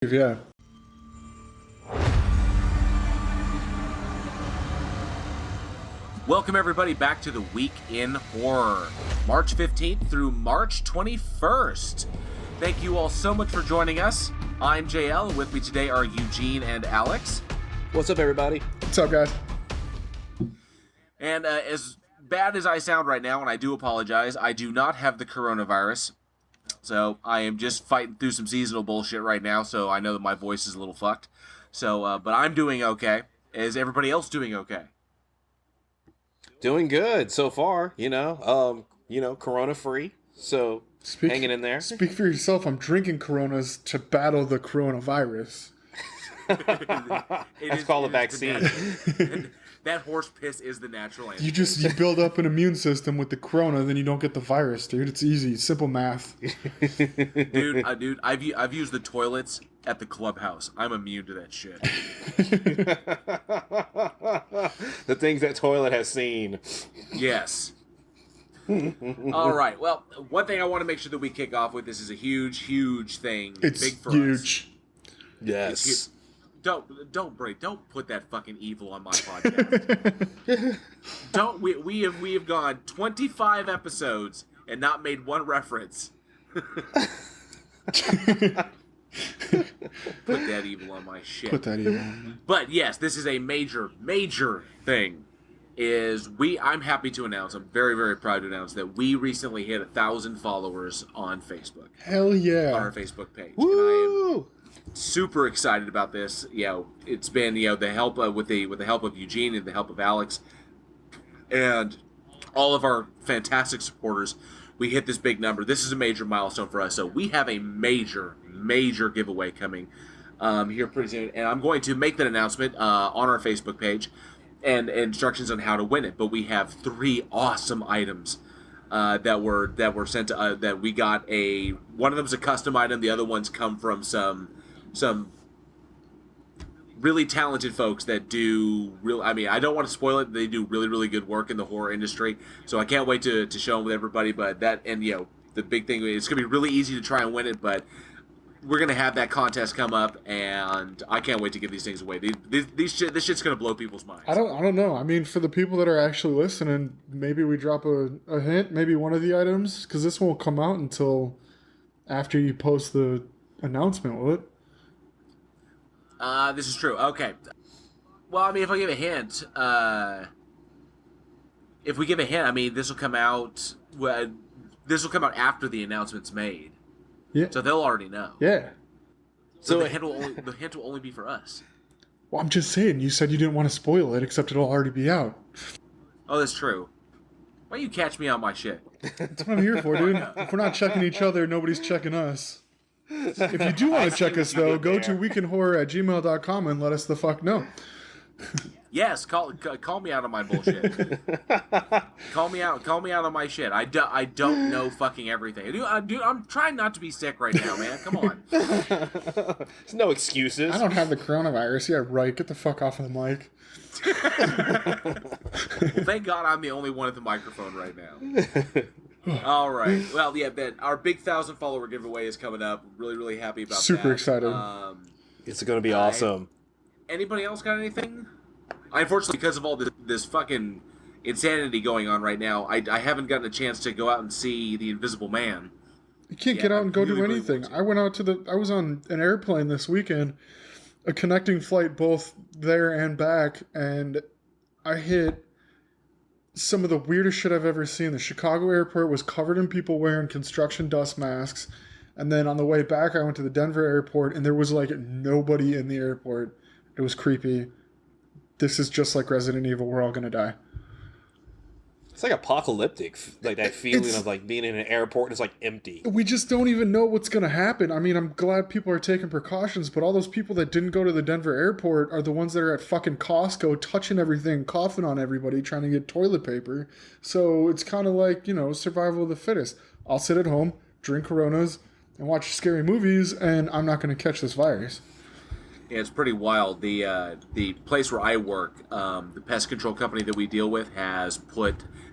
Yeah. Welcome everybody back to the Week in Horror, March 15th through March 21st. Thank you all so much for joining us. I'm JL. With me today are Eugene and Alex. What's up, everybody? What's up, guys? And as bad as I sound right now, and I do apologize, I do not have the coronavirus. So I am just fighting through some seasonal bullshit right now, so I know that my voice is a little fucked. So, but I'm doing okay. Is everybody else doing okay? Doing good so far, corona free. So hanging in there. Speak for yourself. I'm drinking Coronas to battle the coronavirus. It's called a vaccine. That horse piss is the natural answer. You build up an immune system with the corona, then you don't get the virus, dude. It's easy. Simple math. Dude, I've used the toilets at the clubhouse. I'm immune to that shit. The things that toilet has seen. Yes. All right. Well, one thing I want to make sure that we kick off with, this is a huge, huge thing. It's big for huge. Us. Yes. It's huge. Don't put that fucking evil on my podcast. We have gone 25 episodes and not made one reference. Put that evil on my shit. Put that evil on me. But yes, this is a major thing. I'm happy to announce, I'm very, very proud to announce that we recently hit 1,000 followers on Facebook. Hell yeah. On our Facebook page. Woo! And I am super excited about this. It's been the help with the help of Eugene and the help of Alex and all of our fantastic supporters. We hit this big number. This is a major milestone for us. So we have a major giveaway coming here pretty soon, and I'm going to make that announcement on our Facebook page and instructions on how to win it. But we have 3 awesome items that were sent to that we got. One of them's a custom item. The other ones come from some really talented folks that do I don't want to spoil it. They do really good work in the horror industry. So I can't wait to show them with everybody. But the big thing is it's gonna be really easy to try and win it. But we're gonna have that contest come up, and I can't wait to give these things away. This shit's gonna blow people's minds. I don't know. I mean, for the people that are actually listening, maybe we drop a hint, maybe one of the items, because this won't come out until after you post the announcement, will it? This is true. Okay. Well, I mean, if I give a hint, this will come out. This will come out after the announcement's made. Yeah. So they'll already know. Yeah. So the hint will only be for us. Well, I'm just saying. You said you didn't want to spoil it, except it'll already be out. Oh, that's true. Why you catch me on my shit? That's what I'm here for, dude. If we're not checking each other, nobody's checking us. If you do want to check us, though, go to weekinhorror@gmail.com and let us the fuck know. Yes, call me out on my bullshit. Call me out on my shit. I don't know fucking everything. Dude, I'm trying not to be sick right now, man. Come on. There's no excuses. I don't have the coronavirus. Yeah, right. Get the fuck off of the mic. Well, thank God I'm the only one at the microphone right now. All right. Well, yeah, our big 1,000 follower giveaway is coming up. Really happy about that. Super excited. It's going to be awesome. Anybody else got anything? Unfortunately, because of all this fucking insanity going on right now, I haven't gotten a chance to go out and see The Invisible Man. You can't get out and go do anything. I was on an airplane this weekend, a connecting flight both there and back, and I hit some of the weirdest shit I've ever seen. The Chicago airport was covered in people wearing construction dust masks. And then on the way back, I went to the Denver airport, and there was like nobody in the airport. It was creepy. This is just like Resident Evil. We're all going to die. It's like apocalyptic, like that feeling of like being in an airport and it's like empty. We just don't even know what's going to happen. I mean, I'm glad people are taking precautions, but all those people that didn't go to the Denver airport are the ones that are at fucking Costco touching everything, coughing on everybody, trying to get toilet paper. So it's kind of like, survival of the fittest. I'll sit at home, drink Coronas, and watch scary movies, and I'm not going to catch this virus. Yeah, it's pretty wild. The place where I work, the pest control company that we deal with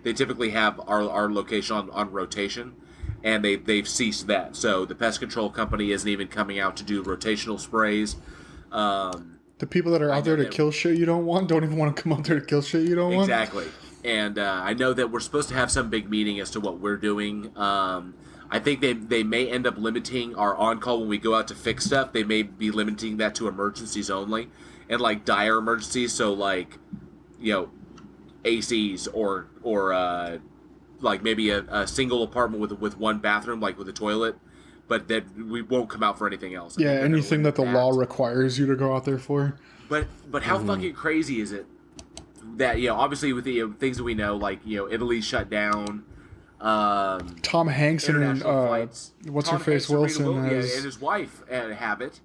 they typically have our location on rotation, and they've ceased that. So the pest control company isn't even coming out to do rotational sprays. The people that are out there to kill shit you don't want don't even want to come out there to kill shit you don't want. Exactly. And I know that we're supposed to have some big meeting as to what we're doing. I think they may end up limiting our on-call when we go out to fix stuff. They may be limiting that to emergencies only and, like, dire emergencies. So, like, you know, ACs or like maybe a single apartment with one bathroom, like with a toilet. But that we won't come out for anything else. Yeah, anything that the law requires you to go out there for. But how fucking crazy is it that, you know, obviously with the things that we know, like, you know, Italy shut down. Tom Hanks and what's her face Wilson and his wife have it,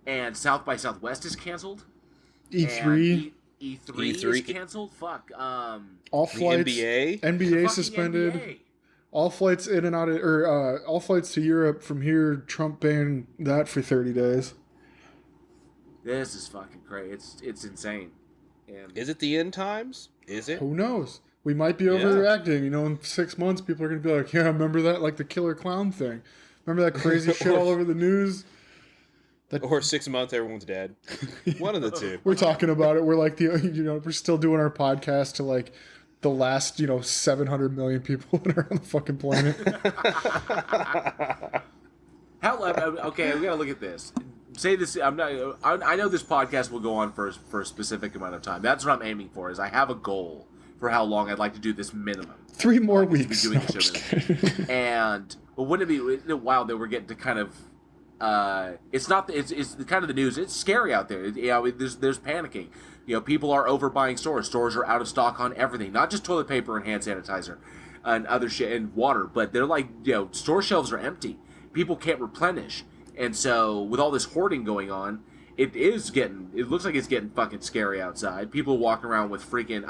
and South by Southwest is canceled. E3 is canceled. Fuck. All flights. NBA suspended. NBA. All flights in and out of, all flights to Europe from here. Trump banned that for 30 days. This is fucking crazy. It's insane. And is it the end times? Is it? Who knows? We might be overreacting. You know, in 6 months, people are going to be like, yeah, remember that? Like the killer clown thing. Remember that crazy shit all over the news? Or 6 months, everyone's dead. One of the two. We're talking about it. We're like, we're still doing our podcast to like the last, 700 million people that are on the fucking planet. Okay, we got to look at this. Say this. I know this podcast will go on for a specific amount of time. That's what I'm aiming for. Is I have a goal for how long I'd like to do this minimum. 3 more weeks. Doing and wouldn't it be wild that we're getting to kind of it's kind of the news. It's scary out there. There's panicking. People are overbuying stores. Stores are out of stock on everything, not just toilet paper and hand sanitizer and other shit and water, but they're like, store shelves are empty. People can't replenish. And so with all this hoarding going on, it looks like it's getting fucking scary outside. People walking around with freaking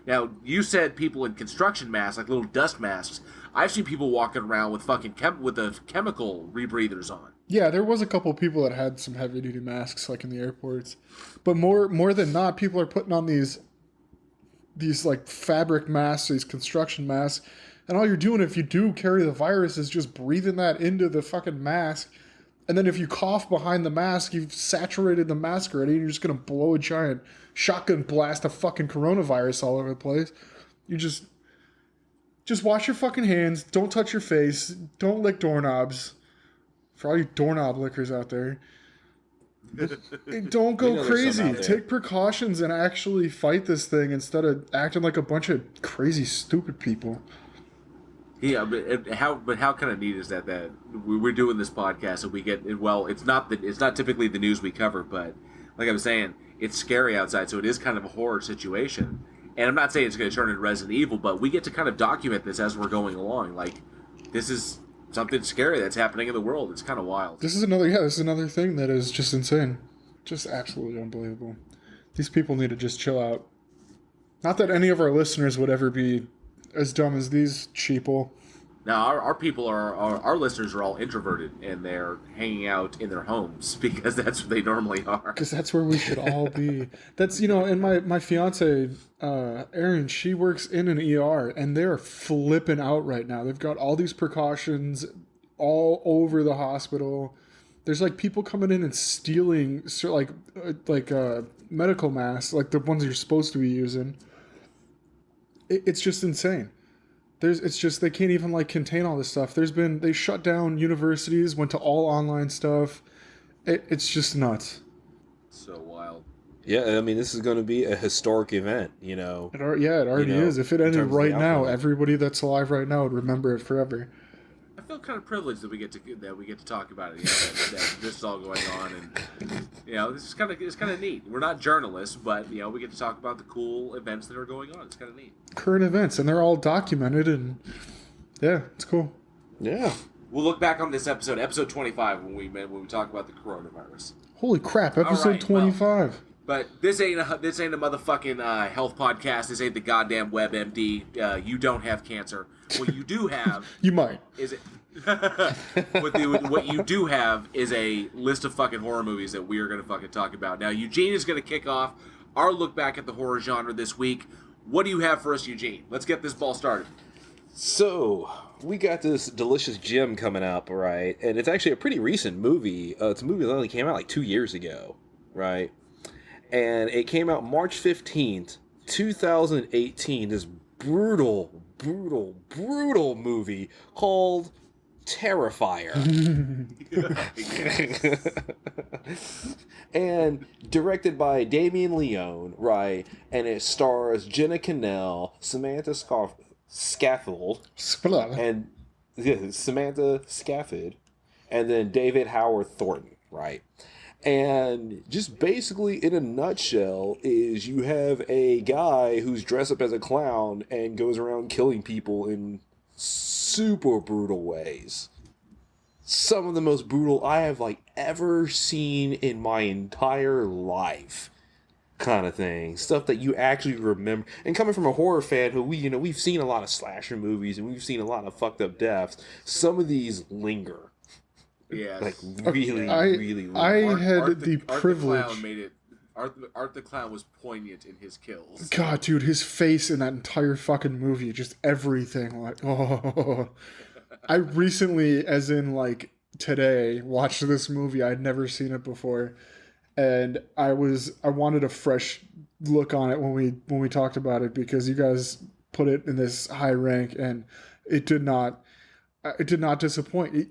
now you said people in construction masks, like little dust masks. I've seen people walking around with fucking with the chemical rebreathers on. Yeah, there was a couple people that had some heavy duty masks, like in the airports. But more than not, people are putting on these like fabric masks, these construction masks, and all you're doing if you do carry the virus is just breathing that into the fucking mask. And then if you cough behind the mask, you've saturated the mask already, and you're just gonna blow a giant shotgun blast of fucking coronavirus all over the place. You just wash your fucking hands. Don't touch your face. Don't lick doorknobs. For all you doorknob lickers out there, don't go crazy. Take precautions and actually fight this thing instead of acting like a bunch of crazy, stupid people. Yeah, but how kind of neat is that we're doing this podcast and we get it's not typically the news we cover, but like I was saying, it's scary outside, so it is kind of a horror situation. And I'm not saying it's going to turn into Resident Evil, but we get to kind of document this as we're going along. Like, this is something scary that's happening in the world. It's kind of wild. This is another thing that is just insane. Just absolutely unbelievable. These people need to just chill out. Not that any of our listeners would ever be as dumb as these sheeple. Now, our listeners are all introverted, and they're hanging out in their homes because that's where they normally are. Because that's where we should all be. That's, and my fiance, Erin, she works in an ER, and they're flipping out right now. They've got all these precautions all over the hospital. There's, like, people coming in and stealing, medical masks, like the ones you're supposed to be using. It's just insane. They can't even like contain all this stuff. They shut down universities, went to all online stuff. It's just nuts. So wild. Yeah, I mean, this is going to be a historic event, It already is. If it ended right now, everybody that's alive right now would remember it forever. I feel kind of privileged that we get to talk about it. That this is all going on, and this is it's kind of neat. We're not journalists, but we get to talk about the cool events that are going on. It's kind of neat. Current events, and they're all documented, and yeah, it's cool. Yeah, we'll look back on this episode 25, when we talk about the coronavirus. Holy crap, episode 25. Well, but this ain't a motherfucking health podcast. This ain't the goddamn WebMD. You don't have cancer. What you do have, you might. Is it? What you do have is a list of fucking horror movies that we are going to fucking talk about. Now, Eugene is going to kick off our look back at the horror genre this week. What do you have for us, Eugene? Let's get this ball started. So, we got this delicious gem coming up, right? And it's actually a pretty recent movie. It's a movie that only came out like 2 years ago, right? And it came out March 15th, 2018. This brutal, brutal, brutal movie called Terrifier. And directed by Damien Leone, right? And it stars Jenna Cannell, Samantha Scaffold, and Samantha Scafford, and then David Howard Thornton, right? And just basically in a nutshell is you have a guy who's dressed up as a clown and goes around killing people in super brutal ways. Some of the most brutal I have like ever seen in my entire life, kind of thing. Stuff that you actually remember. And coming from a horror fan who we've seen a lot of slasher movies and we've seen a lot of fucked up deaths, some of these linger. Yeah, like really, really linger. I had Art the privilege. The Clown made it. Art the Clown was poignant in his kills. God, dude, his face in that entire fucking movie, just everything. Like, oh. I recently, as in like today, watched this movie. I'd never seen it before, and I wanted a fresh look on it when we talked about it because you guys put it in this high rank, and it did not disappoint.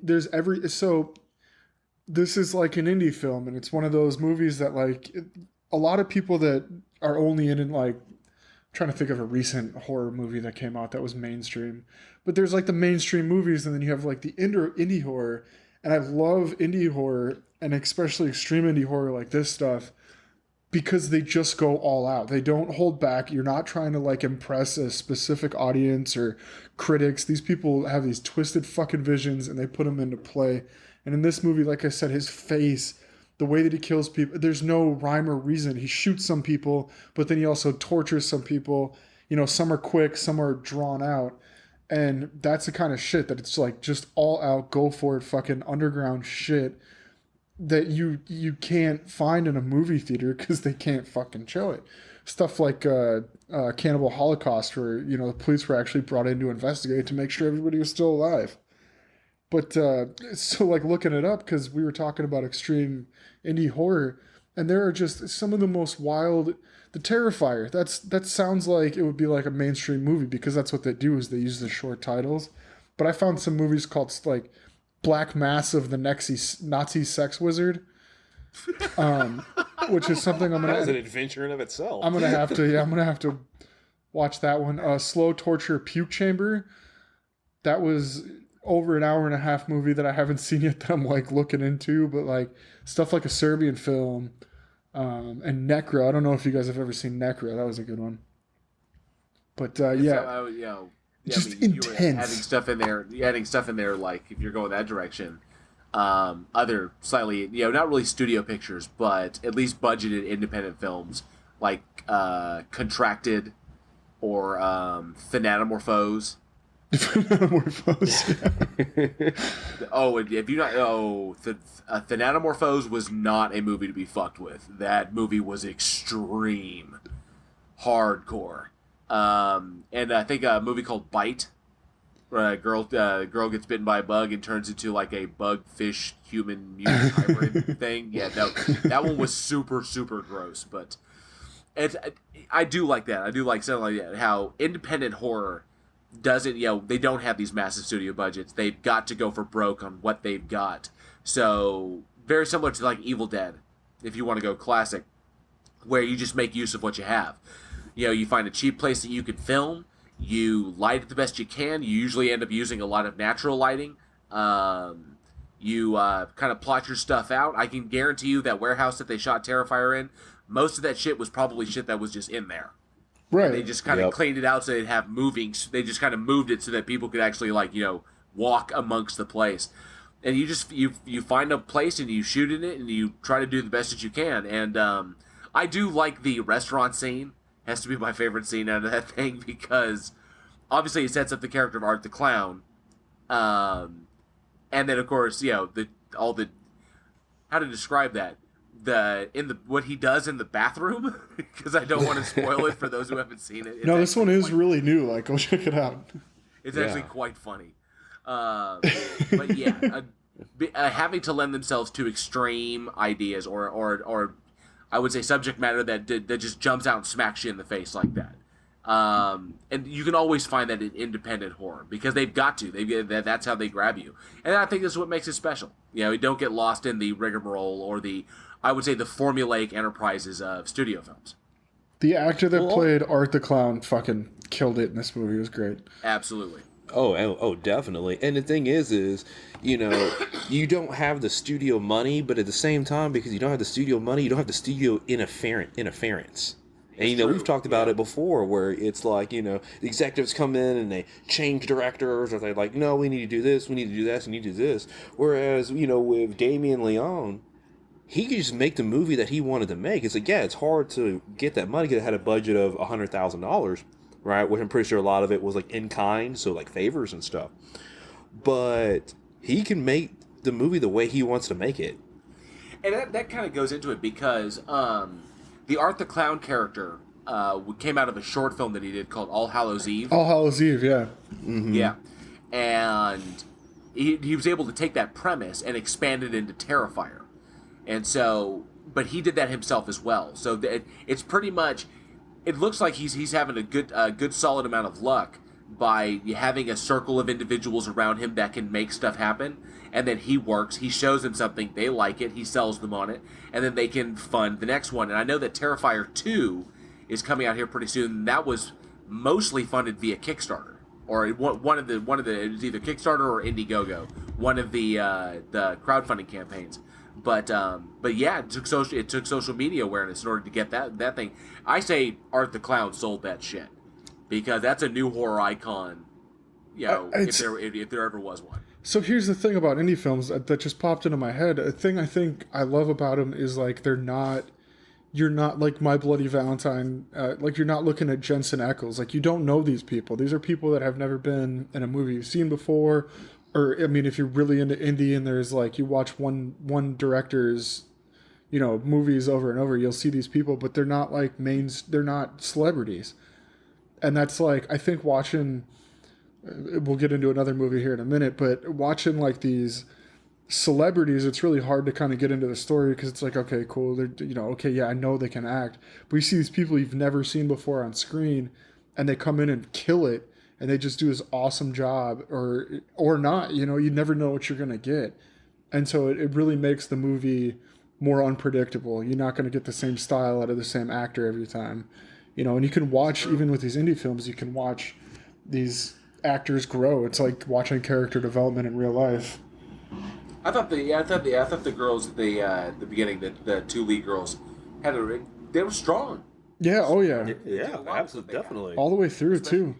So this is like an indie film, and it's one of those movies that like a lot of people that are only in like. Trying to think of a recent horror movie that came out that was mainstream, but there's like the mainstream movies, and then you have like the indie horror, and I love indie horror, and especially extreme indie horror like this stuff, because they just go all out. They don't hold back. You're not trying to like impress a specific audience or critics. These people have these twisted fucking visions, and they put them into play. And in this movie, like I said, his face, the way that he kills people, there's no rhyme or reason. He shoots some people, but then he also tortures some people. Some are quick, some are drawn out. And that's the kind of shit that it's like just all out, go for it, fucking underground shit that you can't find in a movie theater because they can't fucking show it. Stuff like Cannibal Holocaust, where, the police were actually brought in to investigate to make sure everybody was still alive. But so like looking it up, because we were talking about extreme indie horror, and there are just some of the most wild. The Terrifier, that sounds like it would be like a mainstream movie because that's what they do is they use the short titles. But I found some movies called like Black Mass of the Nazi Sex Wizard, which is something I'm gonna. That was an adventure in of itself. I'm gonna have to watch that one. Slow Torture Puke Chamber. That was over an hour and a half movie that I haven't seen yet that I'm like looking into, but like stuff like a Serbian film, and Necro. I don't know if you guys have ever seen Necro. That was a good one. But just intense. You were adding stuff in there like if you're going that direction. Other slightly, not really studio pictures, but at least budgeted independent films like Contracted or Thanatomorphose. Thanatomorphose was not a movie to be fucked with. That movie was extreme, hardcore. And I think a movie called Bite, where a girl gets bitten by a bug and turns into like a bug fish human mutant hybrid thing. Yeah, that one was super super gross. But I do like that. I do like something like that. How independent horror doesn't, they don't have these massive studio budgets. They've got to go for broke on what they've got. So very similar to like Evil Dead, if you want to go classic, where you just make use of what you have. You find a cheap place that you can film. You light it the best you can. You usually end up using a lot of natural lighting. You kind of plot your stuff out. I can guarantee you that warehouse that they shot Terrifier in, most of that shit was probably shit that was just in there. Right. And they just kind of cleaned it out so they'd have moving. They just kind of moved it so that people could actually walk amongst the place. And you just you find a place and you shoot in it and you try to do the best that you can. And I do like the restaurant scene. Has to be my favorite scene out of that thing because obviously it sets up the character of Art the Clown. And then of course, how to describe that. What he does in the bathroom, because I don't want to spoil it for those who haven't seen it. No, this one is really new. Like, go check it out. It's actually quite funny. But yeah, having to lend themselves to extreme ideas or I would say subject matter that just jumps out and smacks you in the face like that. And you can always find that in independent horror because they've got to. That's how they grab you. And I think this is what makes it special. You don't get lost in the rigmarole or I would say the formulaic enterprises of studio films. The actor that played Art the Clown fucking killed it in this movie. It was great. Absolutely. Oh, definitely. And the thing is, you don't have the studio money, but at the same time, because you don't have the studio money, you don't have the studio interference. And, we've talked about it before where it's like, the executives come in and they change directors or they're like, no, we need to do this, we need to do this, we need to do this. Whereas, with Damien Leone, he could just make the movie that he wanted to make. It's like, yeah, it's hard to get that money because it had a budget of $100,000, right? Which I'm pretty sure a lot of it was like in kind, so like favors and stuff. But he can make the movie the way he wants to make it. And that kind of goes into it because the Art the Clown character came out of a short film that he did called All Hallows Eve. All Hallows Eve, yeah. Mm-hmm. Yeah. And he was able to take that premise and expand it into Terrifier. And so, but he did that himself as well. So it's pretty much, it looks like he's having a good solid amount of luck by having a circle of individuals around him that can make stuff happen. And then he works, he shows them something, they like it, he sells them on it, and then they can fund the next one. And I know that Terrifier 2 is coming out here pretty soon. And that was mostly funded via Kickstarter. Or one of the it was either Kickstarter or Indiegogo, one of the crowdfunding campaigns. But yeah, it took social media awareness in order to get that thing. I say Art the Clown sold that shit because that's a new horror icon. If there ever was one. So here's the thing about indie films that just popped into my head. A thing I think I love about them is like you're not like My Bloody Valentine. Like you're not looking at Jensen Ackles. Like you don't know these people. These are people that have never been in a movie you've seen before. Or, I mean, if you're really into indie and there's like, you watch one director's, movies over and over, you'll see these people, but they're not like they're not celebrities. And that's like, I think watching, we'll get into another movie here in a minute, but watching like these celebrities, it's really hard to kind of get into the story because it's like, okay, cool. They're, okay, yeah, I know they can act. But you see these people you've never seen before on screen and they come in and kill it. And they just do this awesome job, or not. You never know what you're going to get. And so it really makes the movie more unpredictable. You're not going to get the same style out of the same actor every time. And you can watch, even with these indie films, you can watch these actors grow. It's like watching character development in real life. I thought the girls at the beginning, the two lead girls, they were strong. Yeah, oh yeah. Yeah, absolutely, definitely. All the way through, too.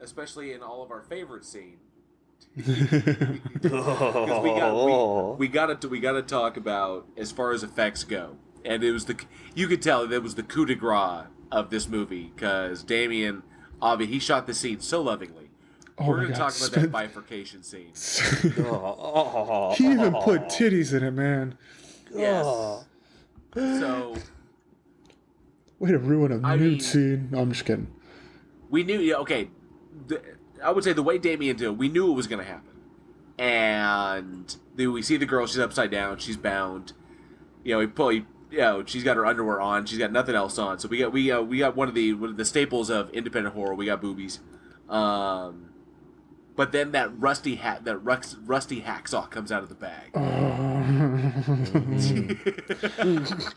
Especially in all of our favorite scene. we got to talk about as far as effects go, and you could tell that it was the coup de grace of this movie because Damien, he shot the scene so lovingly. We're going to talk about that bifurcation scene. He even put titties in it, man. Yes. So. Way to ruin a nude scene. No, I'm just kidding. We knew. Okay. I would say the way Damien did it, we knew it was going to happen. And we see the girl, she's upside down, she's bound. She's got her underwear on, she's got nothing else on. So we got one of the staples of independent horror. We got boobies. But then that rusty hacksaw comes out of the bag.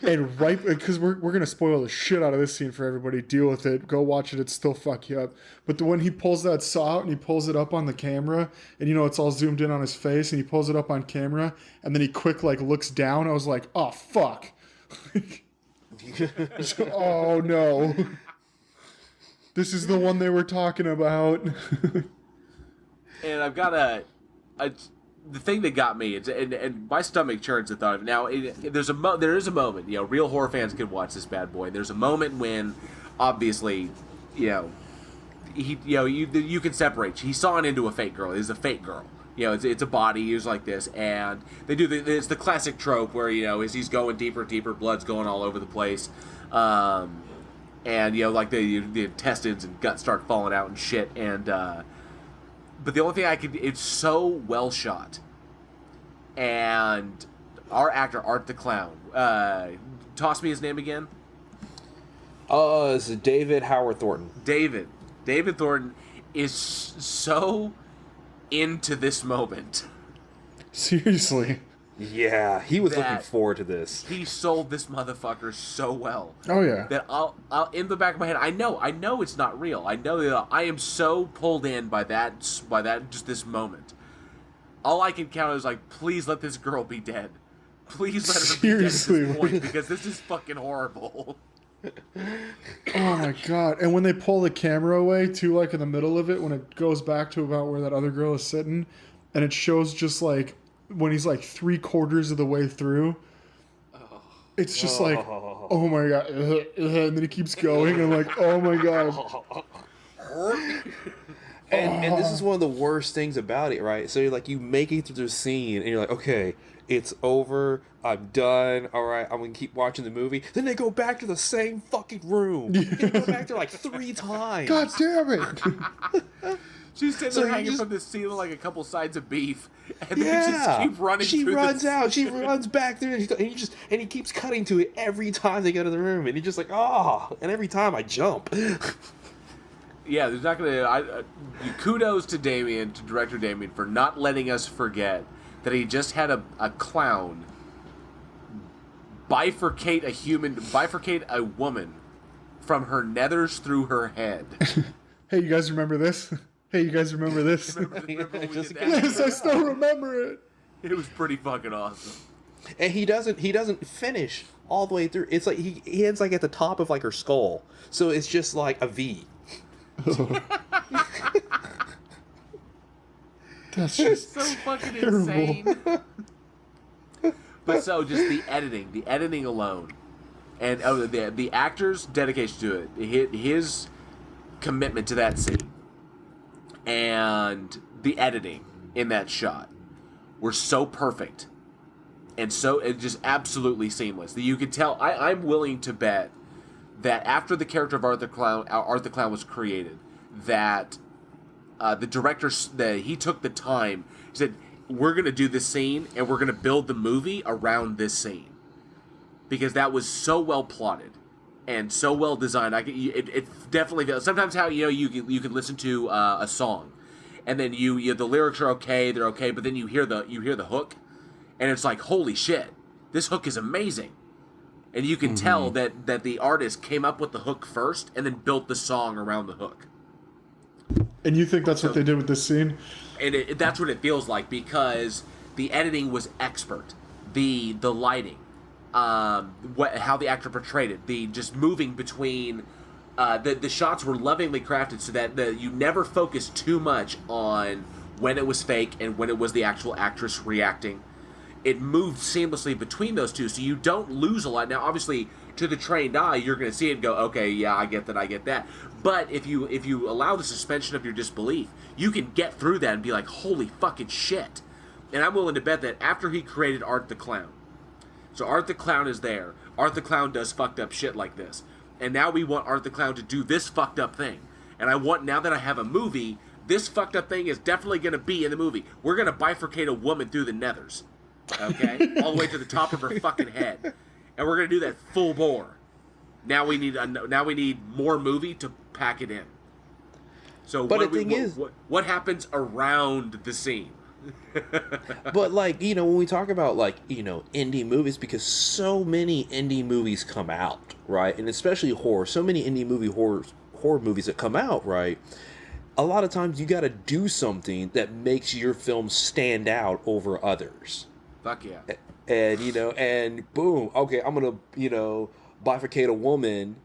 And right, because we're gonna spoil the shit out of this scene for everybody. Deal with it. Go watch it. It's still fuck you up. But when he pulls that saw out and he pulls it up on the camera, and it's all zoomed in on his face, and he pulls it up on camera, and then he quick looks down. I was like, oh fuck. Oh no. This is the one they were talking about. And I've got the thing that got me, and my stomach churns at thought of it. Now, there is a moment, real horror fans can watch this bad boy. There's a moment when, obviously, you can separate. He's sawing into a fake girl. It's a fake girl. It's a body used like this, and it's the classic trope where, as he's going deeper and deeper, blood's going all over the place. And, like the intestines and guts start falling out and shit, and But the only thing it's so well shot. And our actor, Art the Clown, toss me his name again. It's David Howard Thornton. David Thornton is so into this moment. Seriously. Yeah, he was looking forward to this. He sold this motherfucker so well. Oh yeah. That I'll in the back of my head, I know it's not real. I know that I am so pulled in by that just this moment. All I can count is like, please let this girl be dead. Please let her be dead at this point, because this is fucking horrible. Oh my god. And when they pull the camera away too, like in the middle of it, when it goes back to about where that other girl is sitting, and it shows just like when he's like 3/4 of the way through, it's just like, oh my god, and then he keeps going, and I'm like, oh my god. And this is one of the worst things about it, right? So you're like, you make it through the scene, and you're like, okay, it's over, I'm done, all right, I'm gonna keep watching the movie. Then they go back to the same fucking room. They go back there like 3 times. God damn it. She's sitting there hanging from the ceiling like a couple sides of beef, and they just keep running. She runs out. She runs back there, and he keeps cutting to it every time they go to the room, and he's just like, and every time I jump. Yeah, there's not gonna. Kudos to Damien, to director Damien, for not letting us forget that he just had a clown bifurcate a woman from her nethers through her head. Hey, you guys remember this? Yes, I still remember it. It was pretty fucking awesome. And he doesn't finish all the way through. It's like he ends like at the top of like her skull, so it's just like a V. That's just so fucking terrible. insane. But so just the editing alone, and the actor's dedication to it, his commitment to that scene, and the editing in that shot were so perfect, and just absolutely seamless that you could tell. I'm willing to bet that after the character of Art the Clown was created, that the director, he took the time. He said, we're going to do this scene, and we're going to build the movie around this scene. Because that was so well plotted and so well designed. It definitely feels. Sometimes how, you can listen to a song, and then the lyrics are okay, they're okay, but then you hear the hook, and it's like, holy shit, this hook is amazing. And you can tell that the artist came up with the hook first and then built the song around the hook. And you think that's what they did with this scene? And that's what it feels like, because the editing was expert. The lighting, how the actor portrayed it, the just moving between, the shots were lovingly crafted so that you never focused too much on when it was fake and when it was the actual actress reacting. It moved seamlessly between those two, so you don't lose a lot. Now, obviously, to the trained eye, you're going to see it and go, okay, yeah, I get that. But if you allow the suspension of your disbelief, you can get through that and be like, holy fucking shit. And I'm willing to bet that after he created Art the Clown, so Art the Clown is there. Art the Clown does fucked up shit like this. And now we want Art the Clown to do this fucked up thing. And now that I have a movie, this fucked up thing is definitely going to be in the movie. We're going to bifurcate a woman through the nethers. Okay? All the way to the top of her fucking head. And we're going to do that full bore. Now we need more movie to pack it in. So but what happens around the scene? But when we talk about indie movies, because so many indie movies come out, right? And especially horror, so many indie horror movies that come out, right? A lot of times you got to do something that makes your film stand out over others. Fuck yeah. And boom, okay, I'm going to, bifurcate a woman,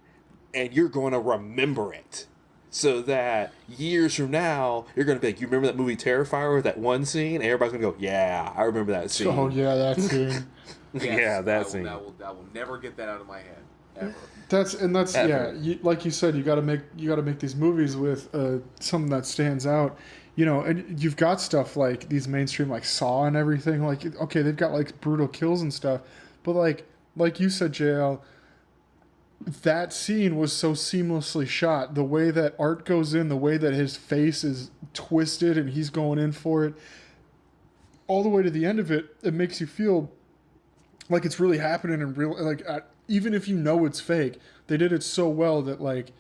and you're going to remember it. So that years from now, you're going to be like, you remember that movie Terrifier with that one scene? And everybody's going to go, yeah, I remember that scene. Oh, yeah, that scene. Yes, yeah, that scene. I will never get that out of my head, ever. That's Ever. Yeah. Like you said, you got to make these movies with something that stands out. And you've got stuff like these mainstream like Saw and everything. Like, okay, they've got like brutal kills and stuff, but like you said, JL, that scene was so seamlessly shot. The way that Art goes in, the way that his face is twisted and he's going in for it, all the way to the end of it, it makes you feel like it's really happening in real. Like even if you know it's fake, they did it so well that like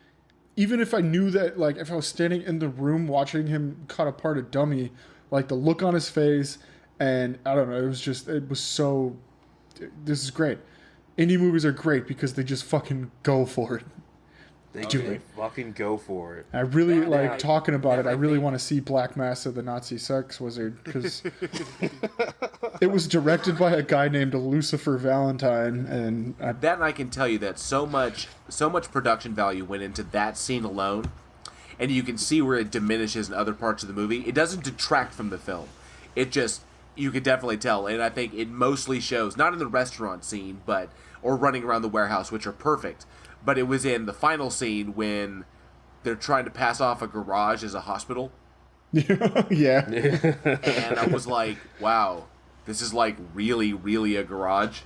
even if I knew that, like if I was standing in the room watching him cut apart a dummy, like the look on his face, and I don't know, it was so. This is great. Indie movies are great because they just fucking go for it. They fucking go for it. I really talking about it. I really want to see Black Massa, the Nazi sex wizard, because it was directed by a guy named Lucifer Valentine, and I can tell you that so much production value went into that scene alone, and you can see where it diminishes in other parts of the movie. It doesn't detract from the film. It just, you can definitely tell, and I think it mostly shows not in the restaurant scene, or running around the warehouse, which are perfect. But it was in the final scene when they're trying to pass off a garage as a hospital. Yeah. And I was like, wow, this is like really, really a garage.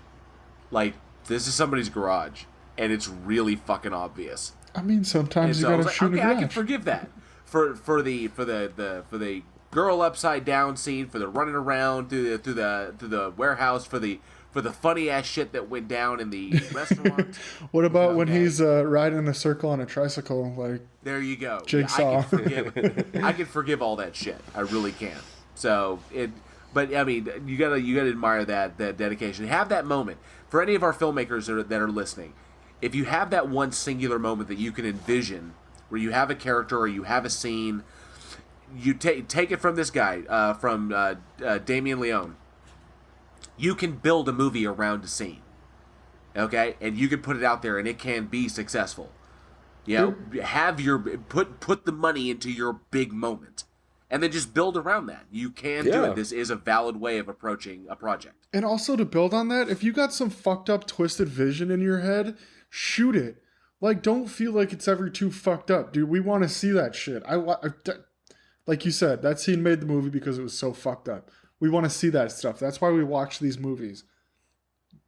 Like, this is somebody's garage. And it's really fucking obvious. I mean, sometimes you gotta shoot a garage. I can forgive that. For the girl upside down scene, for the running around through the warehouse, for the funny ass shit that went down in the restaurant. What about when he's riding in a circle on a tricycle? Like, there you go. Jigsaw. Yeah, I can forgive all that shit. I really can. So but I mean, you gotta admire that dedication. Have that moment for any of our filmmakers that are listening. If you have that one singular moment that you can envision, where you have a character or you have a scene, you take it from this guy, from Damien Leone. You can build a movie around a scene, okay, and you can put it out there, and it can be successful. You know, have your put the money into your big moment, and then just build around that. You can do it. This is a valid way of approaching a project. And also to build on that, if you got some fucked up, twisted vision in your head, shoot it. Like, don't feel like it's ever too fucked up, dude. We want to see that shit. Like you said, that scene made the movie because it was so fucked up. We want to see that stuff. That's why we watch these movies.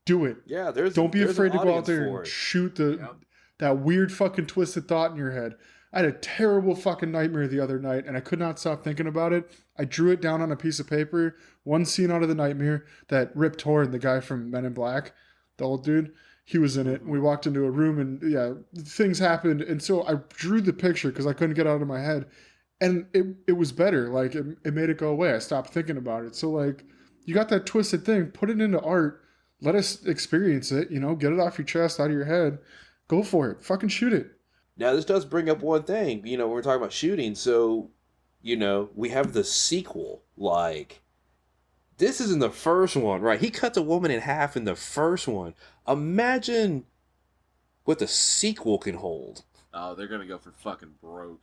Do it. Yeah, don't be afraid to go out there and shoot that weird fucking twisted thought in your head. I had a terrible fucking nightmare the other night, and I could not stop thinking about it. I drew it down on a piece of paper. One scene out of the nightmare that Rip Torn, the guy from Men in Black, the old dude, he was in it. We walked into a room, and things happened. And so I drew the picture because I couldn't get it out of my head. And it was better. Like, it made it go away. I stopped thinking about it. So, like, you got that twisted thing. Put it into art. Let us experience it. You know, get it off your chest, out of your head. Go for it. Fucking shoot it. Now, this does bring up one thing. You know, when we're talking about shooting, so, you know, we have the sequel. Like, this isn't the first one, right? He cut the woman in half in the first one. Imagine what the sequel can hold. Oh, they're going to go for fucking broke.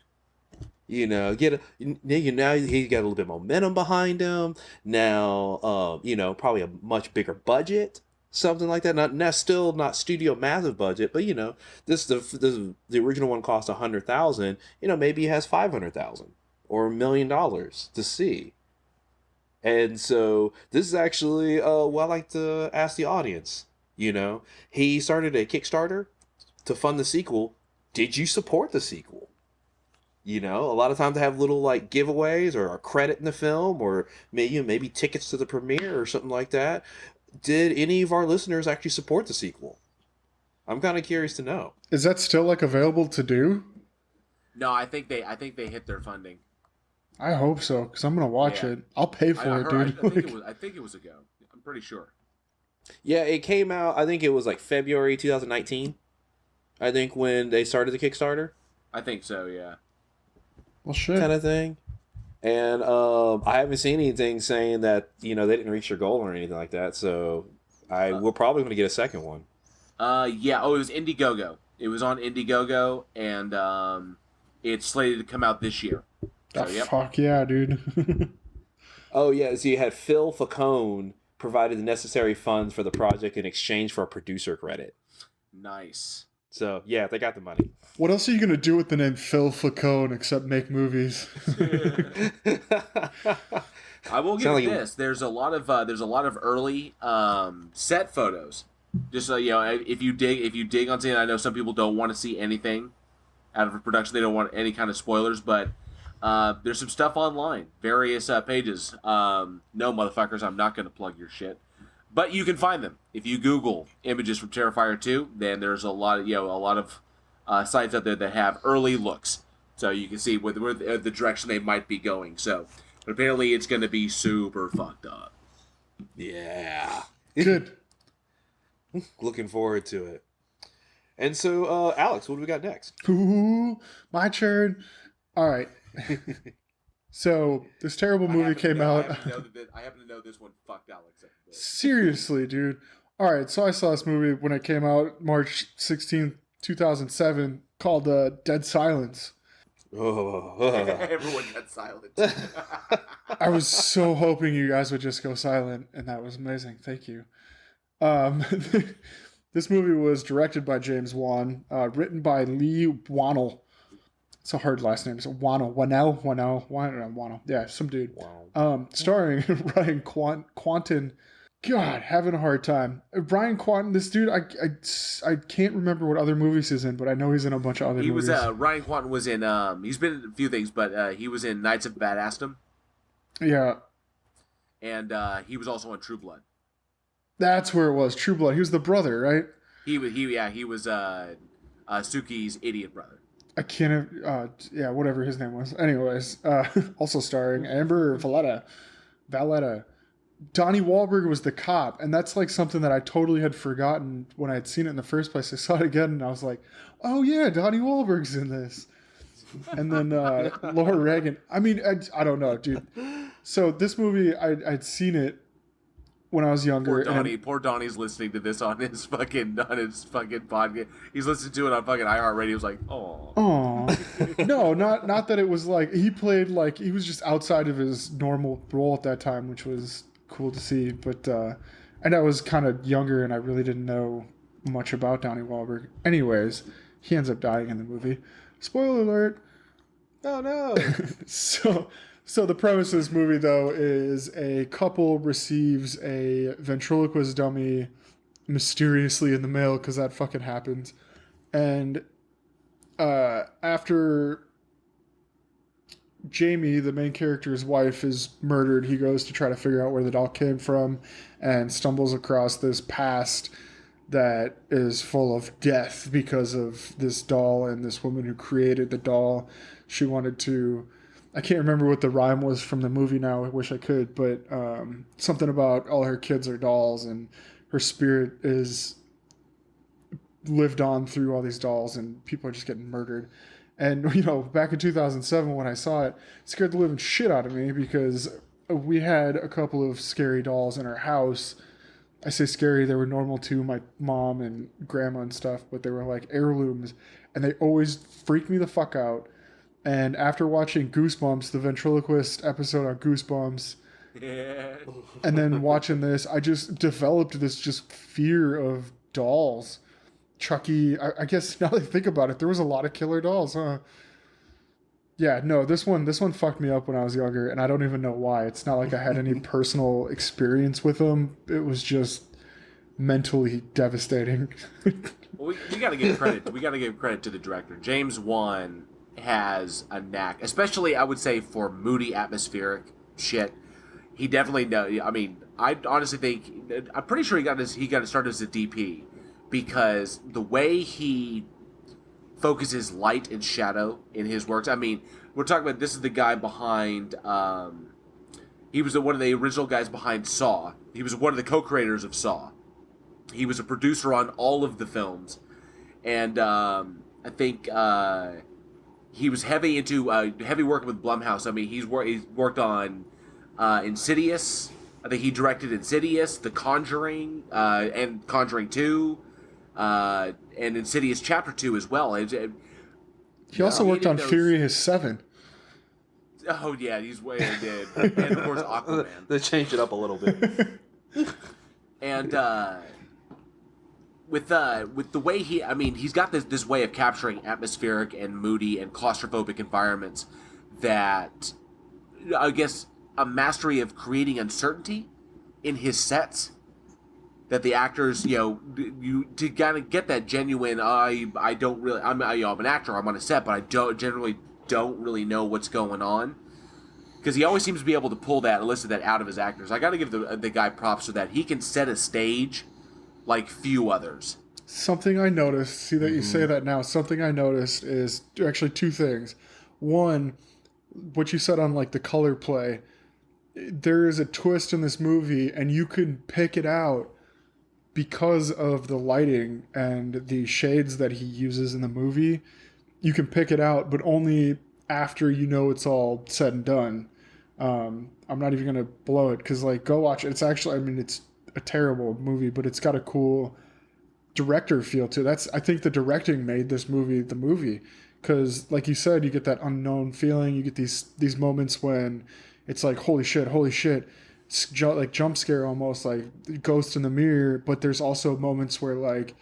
You know, now he got a little bit of momentum behind him. Now, you know, probably a much bigger budget, something like that. Not still not studio massive budget, but you know, the original one cost $100,000. You know, maybe he has $500,000 or $1 million to see. And so this is actually what I like to ask the audience. You know, he started a Kickstarter to fund the sequel. Did you support the sequel? You know, a lot of times they have little like giveaways or a credit in the film, or maybe tickets to the premiere or something like that. Did any of our listeners actually support the sequel? I'm kind of curious to know. Is that still like available to do? No, I think they hit their funding. I hope so, because I'm gonna watch it. I'll pay for it, dude. I think it was a go. I'm pretty sure. Yeah, it came out. I think it was like February 2019. I think when they started the Kickstarter. I think so. Yeah. Well, shit. Kind of thing. And I haven't seen anything saying that, you know, they didn't reach their goal or anything like that. So we're probably going to get a second one. Yeah. Oh, it was Indiegogo. It was on Indiegogo, and it's slated to come out this year. So, fuck yeah, dude. Oh, yeah. So you had Phil Falcone provided the necessary funds for the project in exchange for a producer credit. Nice. So, yeah, they got the money. What else are you going to do with the name Phil Falcone except make movies? I will give you this. There's a lot of early set photos Just if you dig on something, I know some people don't want to see anything out of a production. They don't want any kind of spoilers, but there's some stuff online, various pages. No, motherfuckers, I'm not going to plug your shit, but you can find them if you Google images from Terrifier 2. Then there's a lot of sites out there that have early looks, so you can see where the direction they might be going. So, but apparently, it's going to be super fucked up. Yeah, good. Looking forward to it. And so, Alex, what do we got next? Ooh, my turn. All right. So this terrible movie came out. I happen to know this one fucked Alex up a bit. Seriously, dude. All right, so I saw this movie when it came out, March 16th, 2007, called Dead Silence. Oh. Everyone got silent. I was so hoping you guys would just go silent, and that was amazing. Thank you. This movie was directed by James Wan, written by Lee Wannell. It's a hard last name. It's Wannell. Yeah, some dude. Wow. Starring Ryan Quanten. God, having a hard time. Ryan Quanten, this dude, I can't remember what other movies he's in, but I know he's in a bunch of other movies. Ryan Quanten was in, he's been in a few things, but he was in Knights of Badassdom. Yeah. And he was also on True Blood. That's where it was. True Blood. He was the brother, right? He was Suki's idiot brother. I can't. Whatever his name was. Anyways, also starring Amber Valletta. Donnie Wahlberg was the cop, and that's like something that I totally had forgotten when I had seen it in the first place. I saw it again, and I was like, "Oh yeah, Donnie Wahlberg's in this." And then Laura Reagan. I mean, I don't know, dude. So this movie, I'd seen it when I was younger. Poor Donnie's listening to this on his fucking podcast. He's listening to it on fucking iHeartRadio. He was like, oh. No, not that it was like he played like he was just outside of his normal role at that time, which was cool to see. But and I was kind of younger and I really didn't know much about Donnie Wahlberg. Anyways, he ends up dying in the movie. Spoiler alert. Oh no. So the premise of this movie, though, is a couple receives a ventriloquist dummy mysteriously in the mail, because that fucking happens. And after Jamie, the main character's wife, is murdered, he goes to try to figure out where the doll came from and stumbles across this past that is full of death because of this doll and this woman who created the doll. She wanted to... I can't remember what the rhyme was from the movie now. I wish I could, but something about all her kids are dolls and her spirit is lived on through all these dolls and people are just getting murdered. And, back in 2007 when I saw it, it scared the living shit out of me because we had a couple of scary dolls in our house. I say scary, they were normal too, my mom and grandma and stuff, but they were like heirlooms and they always freaked me the fuck out. And after watching Goosebumps, the ventriloquist episode on Goosebumps, and then watching this, I just developed this just fear of dolls. Chucky, I guess now that I think about it, there was a lot of killer dolls, huh? Yeah, no, this one fucked me up when I was younger, and I don't even know why. It's not like I had any personal experience with them. It was just mentally devastating. Well, we got to give credit. We got to give credit to the director. James Wan has a knack, especially I would say for moody, atmospheric shit. He definitely knows. I mean, I honestly think I'm pretty sure he got his start as a DP because the way he focuses light and shadow in his works. I mean, we're talking about this is the guy behind. He was one of the original guys behind Saw. He was one of the co-creators of Saw. He was a producer on all of the films, and I think. He was heavy working with Blumhouse. I mean, he's worked on Insidious. I think he directed Insidious, The Conjuring, and Conjuring 2, and Insidious Chapter 2 as well. He also worked on Furious 7. Oh, yeah, he's way did. And, of course, Aquaman. They changed it up a little bit. And... With the way he's got this way of capturing atmospheric and moody and claustrophobic environments that, I guess, a mastery of creating uncertainty in his sets that the actors, you to kind of get that genuine. I don't really. I'm an actor. I'm on a set, but I generally don't really know what's going on. Because he always seems to be able to pull that, elicit that out of his actors. I got to give the guy props for that. He can set a stage like few others. Something I noticed, see that you say that now, something I noticed is actually two things. One, what you said on like the color play, there is a twist in this movie and you can pick it out because of the lighting and the shades that he uses in the movie. You can pick it out, but only after you know it's all said and done. I'm not even going to blow it because, like, go watch it. It's actually, I mean, it's a terrible movie, but it's got a cool director feel to it. I think the directing made this movie the movie because, like you said, you get that unknown feeling. You get these moments when it's like, holy shit. It's like jump scare almost, like ghost in the mirror. But there's also moments where, like,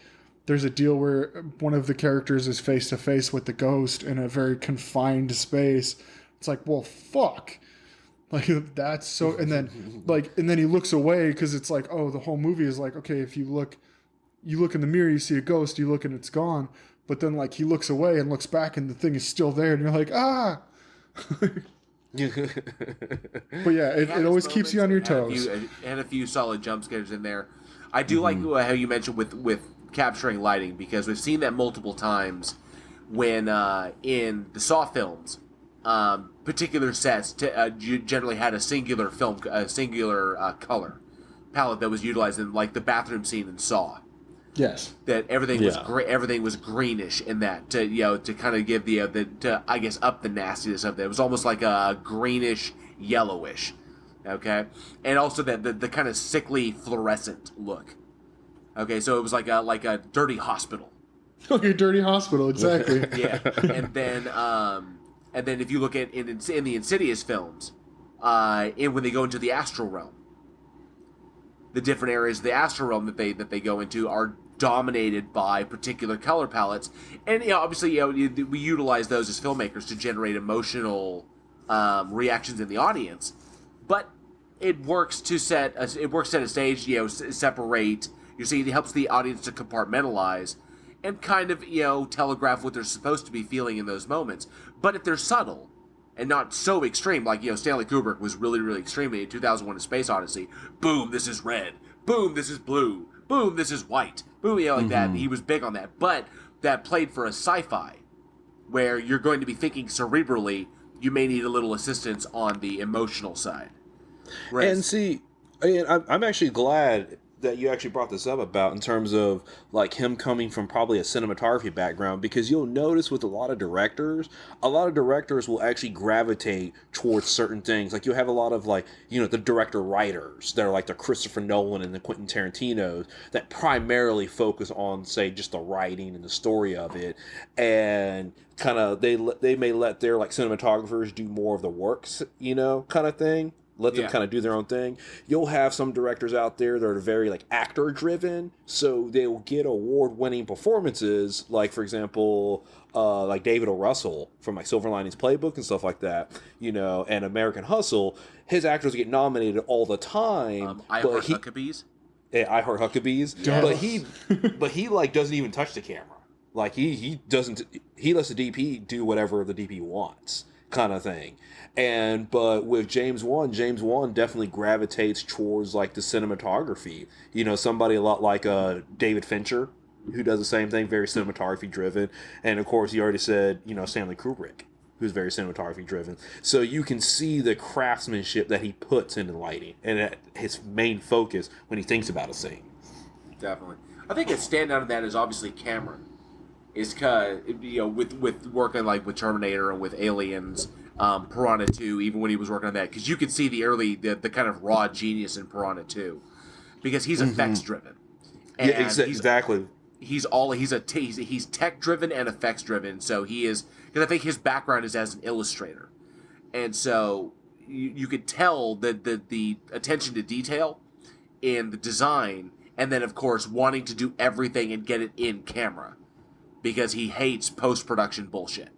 there's a deal where one of the characters is face to face with the ghost in a very confined space. It's like, well, fuck. Like, that's so, and then he looks away because it's like, oh, the whole movie is like, okay, if you look in the mirror, you see a ghost, you look and it's gone. But then, like, he looks away and looks back and the thing is still there and you're like, ah. But yeah, it always keeps you on your toes. And a few solid jump scares in there. I do like how you mentioned with capturing lighting, because we've seen that multiple times when in the Saw films, particular sets generally had a singular color palette that was utilized in, like, the bathroom scene in Saw. Yes, that everything was everything was greenish in that to kind of give to I guess up the nastiness of it. It was almost like a greenish yellowish, okay, and also that the kind of sickly fluorescent look. Okay, so it was like a dirty hospital. Okay, dirty hospital, exactly. Yeah, and then if you look at in the Insidious films, when they go into the astral realm, the different areas of the astral realm that they go into are dominated by particular color palettes, and obviously we utilize those as filmmakers to generate emotional reactions in the audience, but it works to set a stage, separate. You see, it helps the audience to compartmentalize and kind of, telegraph what they're supposed to be feeling in those moments. But if they're subtle and not so extreme, like, Stanley Kubrick was really, really extreme in 2001: A Space Odyssey. Boom, this is red. Boom, this is blue. Boom, this is white. Boom, like that. He was big on that. But that played for a sci-fi, where you're going to be thinking cerebrally. You may need a little assistance on the emotional side. Right. And see, I'm actually glad that you actually brought this up about in terms of, like, him coming from probably a cinematography background, because you'll notice with a lot of directors will actually gravitate towards certain things. Like, you'll have a lot of, like, the director writers that are like the Christopher Nolan and the Quentin Tarantinos that primarily focus on, say, just the writing and the story of it, and kind of they may let their, like, cinematographers do more of the works, kind of thing. Let them kind of do their own thing. You'll have some directors out there that are very, like, actor-driven, so they'll get award-winning performances, like, for example, like David O. Russell from, like, Silver Linings Playbook and stuff like that, and American Hustle. His actors get nominated all the time. I Heart Huckabees? Yeah, I Heart Huckabees. Yes. But he, like, doesn't even touch the camera. Like, he lets the DP do whatever the DP wants, kind of thing. But with James Wan definitely gravitates towards, like, the cinematography. Somebody a lot like David Fincher, who does the same thing, very cinematography driven. And of course, you already said, Stanley Kubrick, who's very cinematography driven. So you can see the craftsmanship that he puts into lighting and his main focus when he thinks about a scene. Definitely. I think a standout of that is obviously Cameron. Is because, with working, like, with Terminator and with Aliens, Piranha 2, even when he was working on that, because you could see the kind of raw genius in Piranha 2, because he's effects driven. And yeah, exactly. He's tech driven and effects driven. So he is, because I think his background is as an illustrator, and so you could tell that the attention to detail in the design, and then of course wanting to do everything and get it in camera, because he hates post-production bullshit.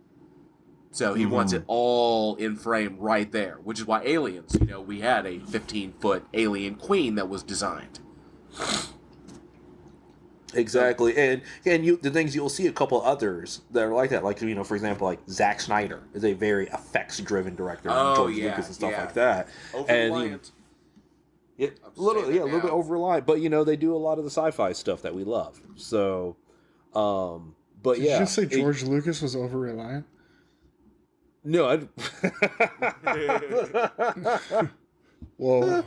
So he wants it all in frame right there, which is why Aliens, we had a 15-foot alien queen that was designed. Exactly, and the things you'll see a couple others that are like that, like for example, like Zack Snyder is a very effects driven director, and George Lucas and stuff like that, Over-reliant. and a little bit over reliant, but they do a lot of the sci-fi stuff that we love. So, but Did you just say George Lucas was over reliant? No, Whoa!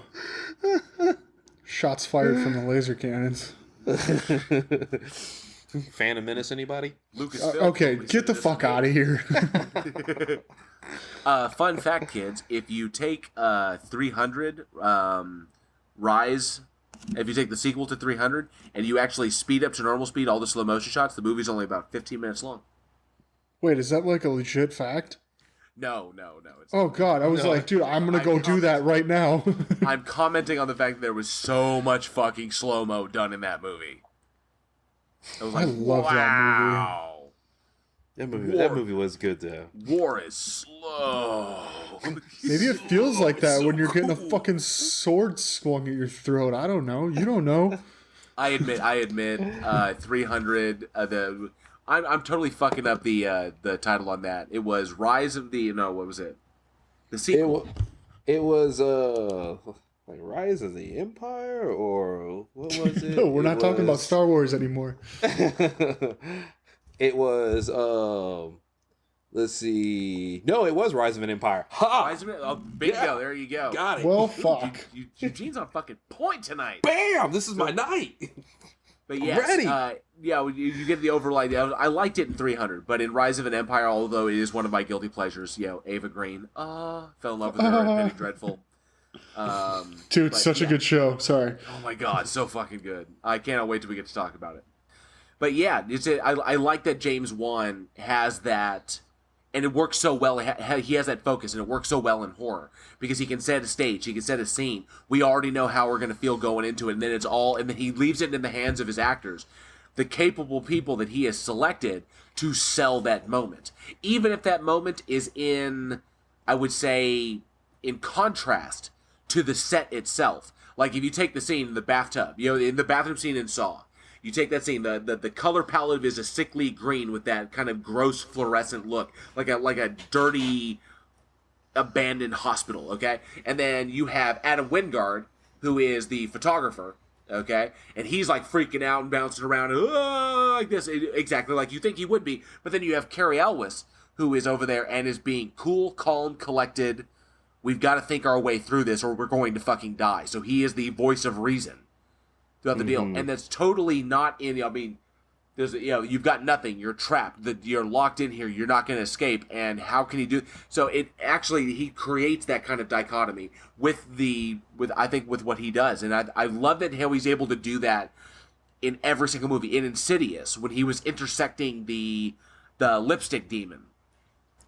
Shots fired from the laser cannons. Phantom Menace, anybody? Okay, get the fuck out of here. Fun fact, kids: if you take 300 Rise, if you take the sequel to 300 and you actually speed up to normal speed all the slow motion shots, the movie's only about 15 minutes long. Wait, is that like a legit fact? No. It's oh God, I was like, dude, I'm gonna go do that right now. I'm commenting on the fact that there was so much fucking slow-mo done in that movie. I was like, I love wow. That movie was good though. War is slow. Maybe it feels like that when you're getting a fucking sword swung at your throat. I don't know. You don't know. I admit. 300. I'm totally fucking up the title on that. It was Rise of the what was it? The sequel. It was like Rise of the Empire, or what was it? No, we're not talking about Star Wars anymore. It was let's see. No, it was Rise of an Empire. Ha! Rise of an bingo. Yeah. There you go. Got it. Well, fuck. Eugene's on fucking point tonight. Bam! This is my night. But yes, ready. You get the overlay. I liked it in 300, but in Rise of an Empire, although it is one of my guilty pleasures, Ava Green, fell in love with her in Penny Dreadful. Dude, such a good show. Sorry. Oh my God, so fucking good. I cannot wait till we get to talk about it. But yeah, I like that James Wan has that, and it works so well. He has that focus, and it works so well in horror because he can set a stage, he can set a scene. We already know how we're going to feel going into it, and then he leaves it in the hands of his actors, the capable people that he has selected to sell that moment, even if that moment is I would say, in contrast to the set itself. Like if you take the scene in the bathtub, in the bathroom scene in Saw. You take that scene, the color palette is a sickly green with that kind of gross fluorescent look, like a dirty, abandoned hospital, okay? And then you have Adam Wingard, who is the photographer, okay? And he's like freaking out and bouncing around like this, exactly like you think he would be. But then you have Carrie Elwes, who is over there and is being cool, calm, collected. We've got to think our way through this or we're going to fucking die. So he is the voice of reason throughout the deal, and that's totally not in. I mean, there's you've got nothing. You're trapped. You're locked in here. You're not going to escape. And how can he do? So he creates that kind of dichotomy with what he does, and I love that how he's able to do that in every single movie. In Insidious, when he was intersecting the lipstick demon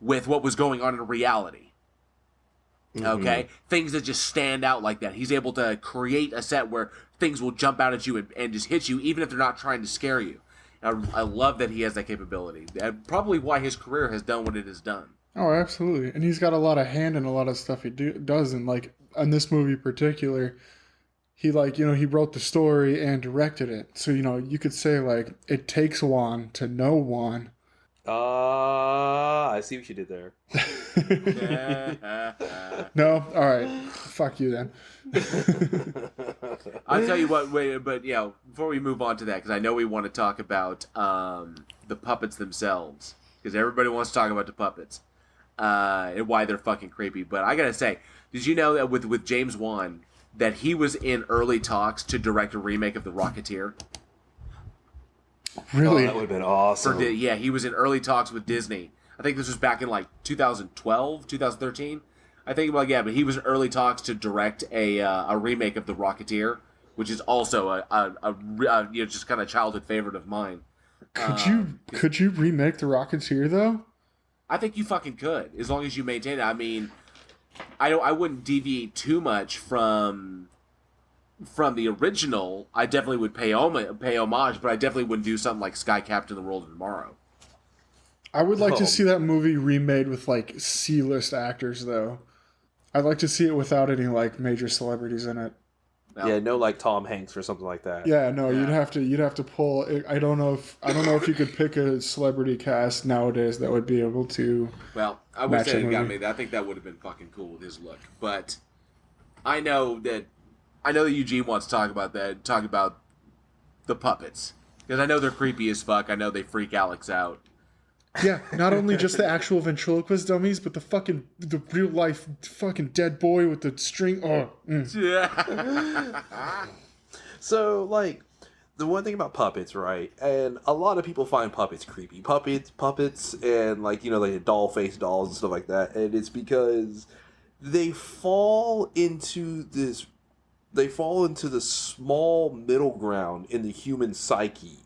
with what was going on in reality. Okay, things that just stand out like that. He's able to create a set where things will jump out at you and just hit you, even if they're not trying to scare you. I love that he has that capability. Probably why his career has done what it has done. Oh, absolutely. And he's got a lot of hand in a lot of stuff he does. And like in this movie in particular, he he wrote the story and directed it. So, you could say like it takes one to know one. I see what you did there. No? All right. Fuck you then. I'll tell you what, but before we move on to that, because I know we want to talk about the puppets themselves, because everybody wants to talk about the puppets and why they're fucking creepy. But I gotta say, did you know that with James Wan, that he was in early talks to direct a remake of The Rocketeer? Really? Oh, that would have been awesome. He was in early talks with Disney. I think this was back in like 2012, 2013. I think, but he was in early talks to direct a remake of The Rocketeer, which is also a just kind of childhood favorite of mine. Could you remake The Rocketeer though? I think you fucking could, as long as you maintain it. I mean, I wouldn't deviate too much from the original. I definitely would pay homage, but I definitely wouldn't do something like Sky Captain: The World of Tomorrow. I would like to see that movie remade with like C-list actors though. I'd like to see it without any like major celebrities in it. No. Yeah, no, like Tom Hanks or something like that. Yeah, no, you'd have to pull. I don't know if you could pick a celebrity cast nowadays that would be able to. Well, I would say it got me. I think that would have been fucking cool with his look. But I know that Eugene wants to talk about that. Talk about the puppets because I know they're creepy as fuck. I know they freak Alex out. Yeah, not only just the actual ventriloquist dummies, but the real life fucking dead boy with the string. Oh, Yeah. So, like, the one thing about puppets, right? And a lot of people find puppets creepy. Puppets, and, like, you know, like doll face dolls and stuff like that. And it's because they fall into this small middle ground in the human psyche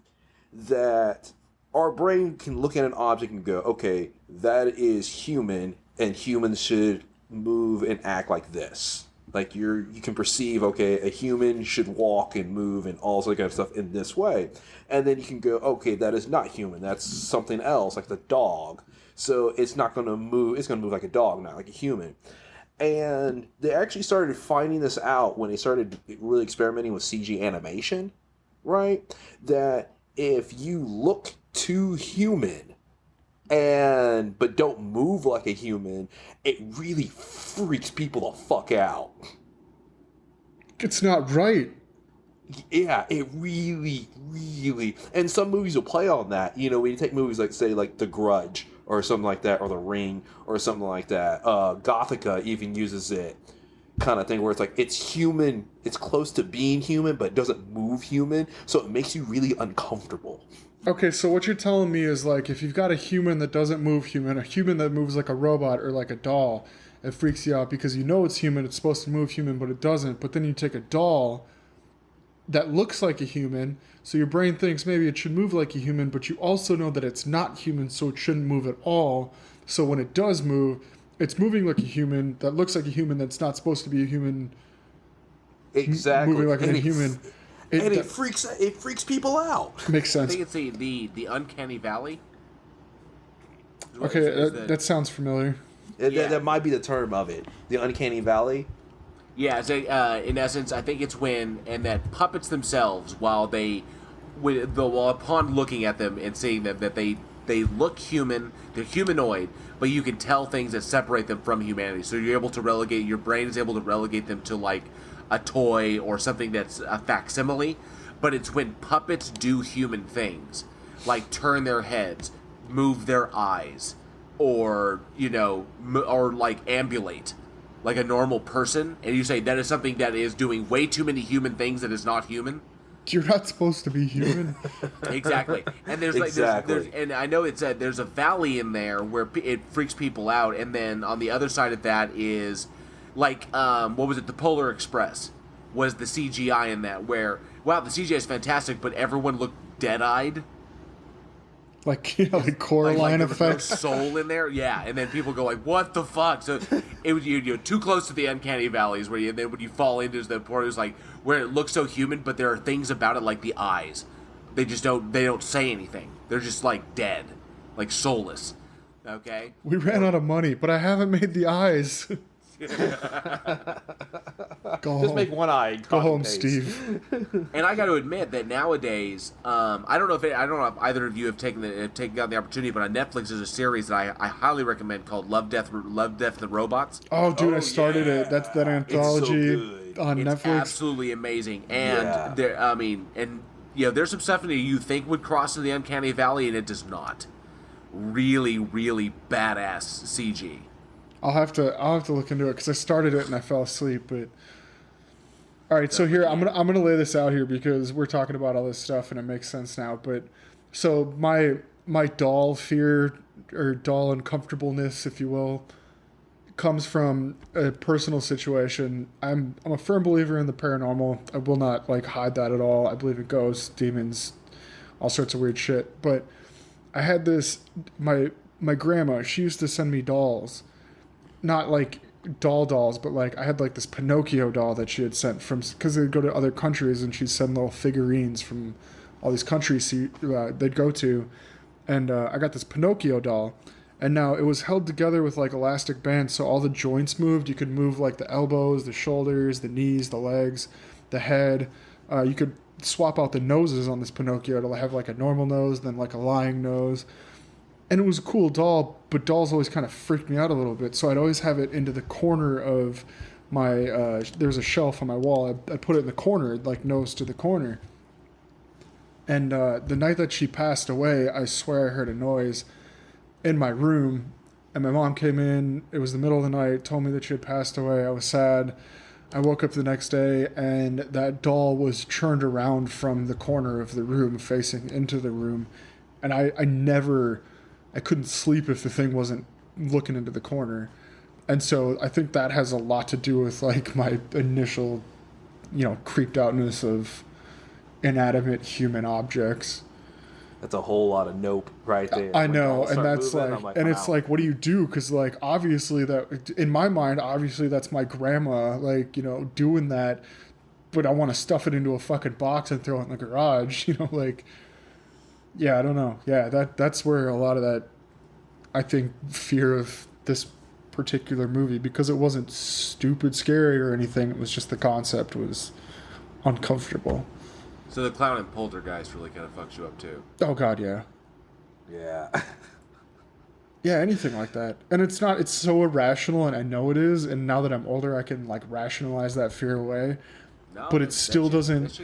that our brain can look at an object and go, okay, that is human, and humans should move and act like this. Like you can perceive, okay, a human should walk and move and all that kind of stuff in this way. And then you can go, okay, that is not human. That's something else, like the dog. So it's not going to move. It's going to move like a dog, not like a human. And they actually started finding this out when they started really experimenting with CG animation, right? That if you look too human but don't move like a human, it really freaks people the fuck out. It's not right. Yeah, it really, really... And some movies will play on that. You know, when you take movies like, say, like The Grudge or something like that, or The Ring or something like that. Gothica even uses it kind of thing where it's like, it's human, it's close to being human, but it doesn't move human, so it makes you really uncomfortable. Okay, so what you're telling me is like if you've got a human that doesn't move human, a human that moves like a robot or like a doll, it freaks you out because you know it's human, it's supposed to move human, but it doesn't. But then you take a doll that looks like a human, so your brain thinks maybe it should move like a human, but you also know that it's not human, so it shouldn't move at all. So when it does move, it's moving like a human that looks like a human that's not supposed to be a human. Exactly. Moving like a human. It freaks people out. Makes sense. I think it's the Uncanny Valley. Okay, that sounds familiar. That might be the term of it. The Uncanny Valley. Yeah, so, in essence, I think it's that puppets themselves, while upon looking at them and seeing them, that they look human, they're humanoid, but you can tell things that separate them from humanity. So your brain is able to relegate them to like a toy or something that's a facsimile. But it's when puppets do human things, like turn their heads, move their eyes, or or like ambulate like a normal person, and you say that is something that is doing way too many human things that is not human. You're not supposed to be human. Exactly. And there's like there's and I know it said there's a valley in there where it freaks people out, and then on the other side of that is like what was it? The Polar Express was the CGI in that, where wow, the CGI is fantastic, but everyone looked dead-eyed. Like, like Coraline effects. No soul in there, yeah. And then people go like, "What the fuck?" So it was you're too close to the Uncanny Valleys, when you fall into the part, it's like where it looks so human, but there are things about it like the eyes. They don't say anything. They're just like dead, like soulless. Okay. We ran out of money, but I haven't made the eyes. Just make one eye. Go home, Steve. And I got to admit that nowadays, I don't know if either of you have taken the opportunity, but on Netflix is a series that I highly recommend called Love, Death, and Robots. Oh, dude, I started it. That's that anthology on Netflix. It's absolutely amazing, and there's some stuff in there you think would cross into the Uncanny Valley, and it does not. Really, really badass CG. I'll have to look into it because I started it and I fell asleep. But all right, so here I'm gonna lay this out here because we're talking about all this stuff and it makes sense now. But so my doll fear or doll uncomfortableness, if you will, comes from a personal situation. I'm a firm believer in the paranormal. I will not like hide that at all. I believe in ghosts, demons, all sorts of weird shit. But I had this my grandma. She used to send me dolls. Not like dolls, but like I had like this Pinocchio doll that she had sent from, because they'd go to other countries and she'd send little figurines from all these countries they'd go to, and I got this Pinocchio doll, and now it was held together with like elastic bands, so all the joints moved. You could move like the elbows, the shoulders, the knees, the legs, the head. You could swap out the noses on this Pinocchio to have like a normal nose, then like a lying nose. And it was a cool doll, but dolls always kind of freaked me out a little bit. So I'd always have it into the corner of my, there's a shelf on my wall. I'd put it in the corner, like nose to the corner. And the night that she passed away, I swear I heard a noise in my room. And my mom came in. It was the middle of the night, told me that she had passed away. I was sad. I woke up the next day, and that doll was turned around from the corner of the room, facing into the room. And I couldn't sleep if the thing wasn't looking into the corner. And so I think that has a lot to do with like my initial, creeped outness of inanimate human objects. That's a whole lot of nope right there. I know, and that's moving, and it's like, what do you do? Because like, obviously that, in my mind, obviously that's my grandma, like, doing that, but I want to stuff it into a fucking box and throw it in the garage, like, yeah, I don't know. Yeah, that's where a lot of that, I think, fear of this particular movie, because it wasn't stupid scary or anything, it was just the concept was uncomfortable. So the clown and poltergeist really kind of fucks you up too. Oh god, yeah. Yeah. Yeah, anything like that. And it's so irrational, and I know it is, and now that I'm older I can like rationalize that fear away. No, but it still doesn't.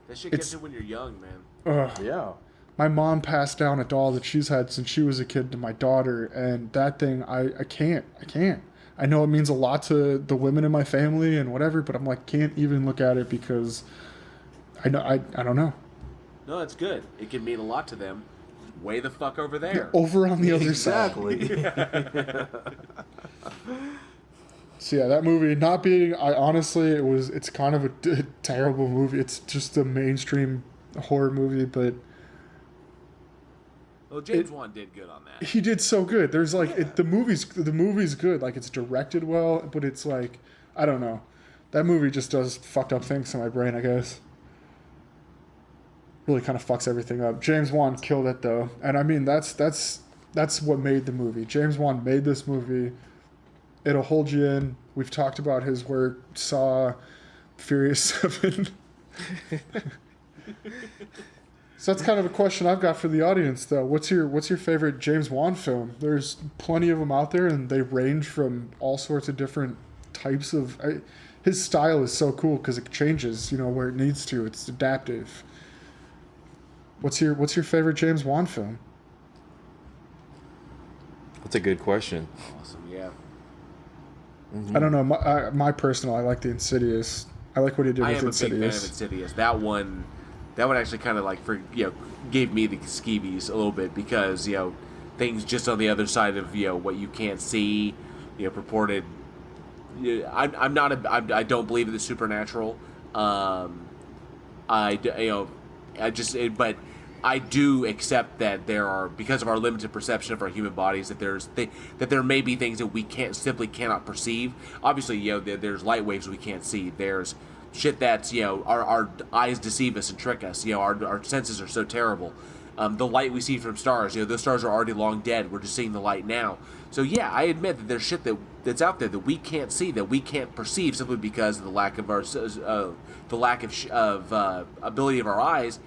That shit gets you when you're young, man. Yeah. My mom passed down a doll that she's had since she was a kid to my daughter, and that thing, I can't. I know it means a lot to the women in my family and whatever, but I'm like, can't even look at it because I don't know. No, it's good. It can mean a lot to them. Way the fuck over there. Yeah, over on the other side. Exactly. So yeah, that movie not being, it's kind of a terrible movie. It's just a mainstream horror movie, but well, James Wan did good on that. He did so good. There's like the movie's good. Like it's directed well, but it's like, I don't know. That movie just does fucked up things to my brain, I guess. Really kind of fucks everything up. James Wan killed it though, and I mean that's what made the movie. James Wan made this movie. It'll hold you in. We've talked about his work. Saw, Furious 7. So that's kind of a question I've got for the audience, though. What's your favorite James Wan film? There's plenty of them out there, and they range from all sorts of different types of. His style is so cool because it changes, where it needs to. It's adaptive. What's your favorite James Wan film? That's a good question. Awesome, yeah. Mm-hmm. I don't know. My personal, I like the Insidious. I like what he did with Insidious. I am a big fan of Insidious. That one actually kind of like gave me the skeevies a little bit because things just on the other side of what you can't see, purported. I don't believe in the supernatural. But I do accept that there are, because of our limited perception of our human bodies, that there may be things that we cannot perceive. Obviously, there's light waves we can't see. There's shit that's our eyes deceive us and trick us. Our senses are so terrible. The light we see from stars, those stars are already long dead. We're just seeing the light now. So yeah, I admit that there's shit that's out there that we can't see, that we can't perceive simply because of the lack of ability of our eyes.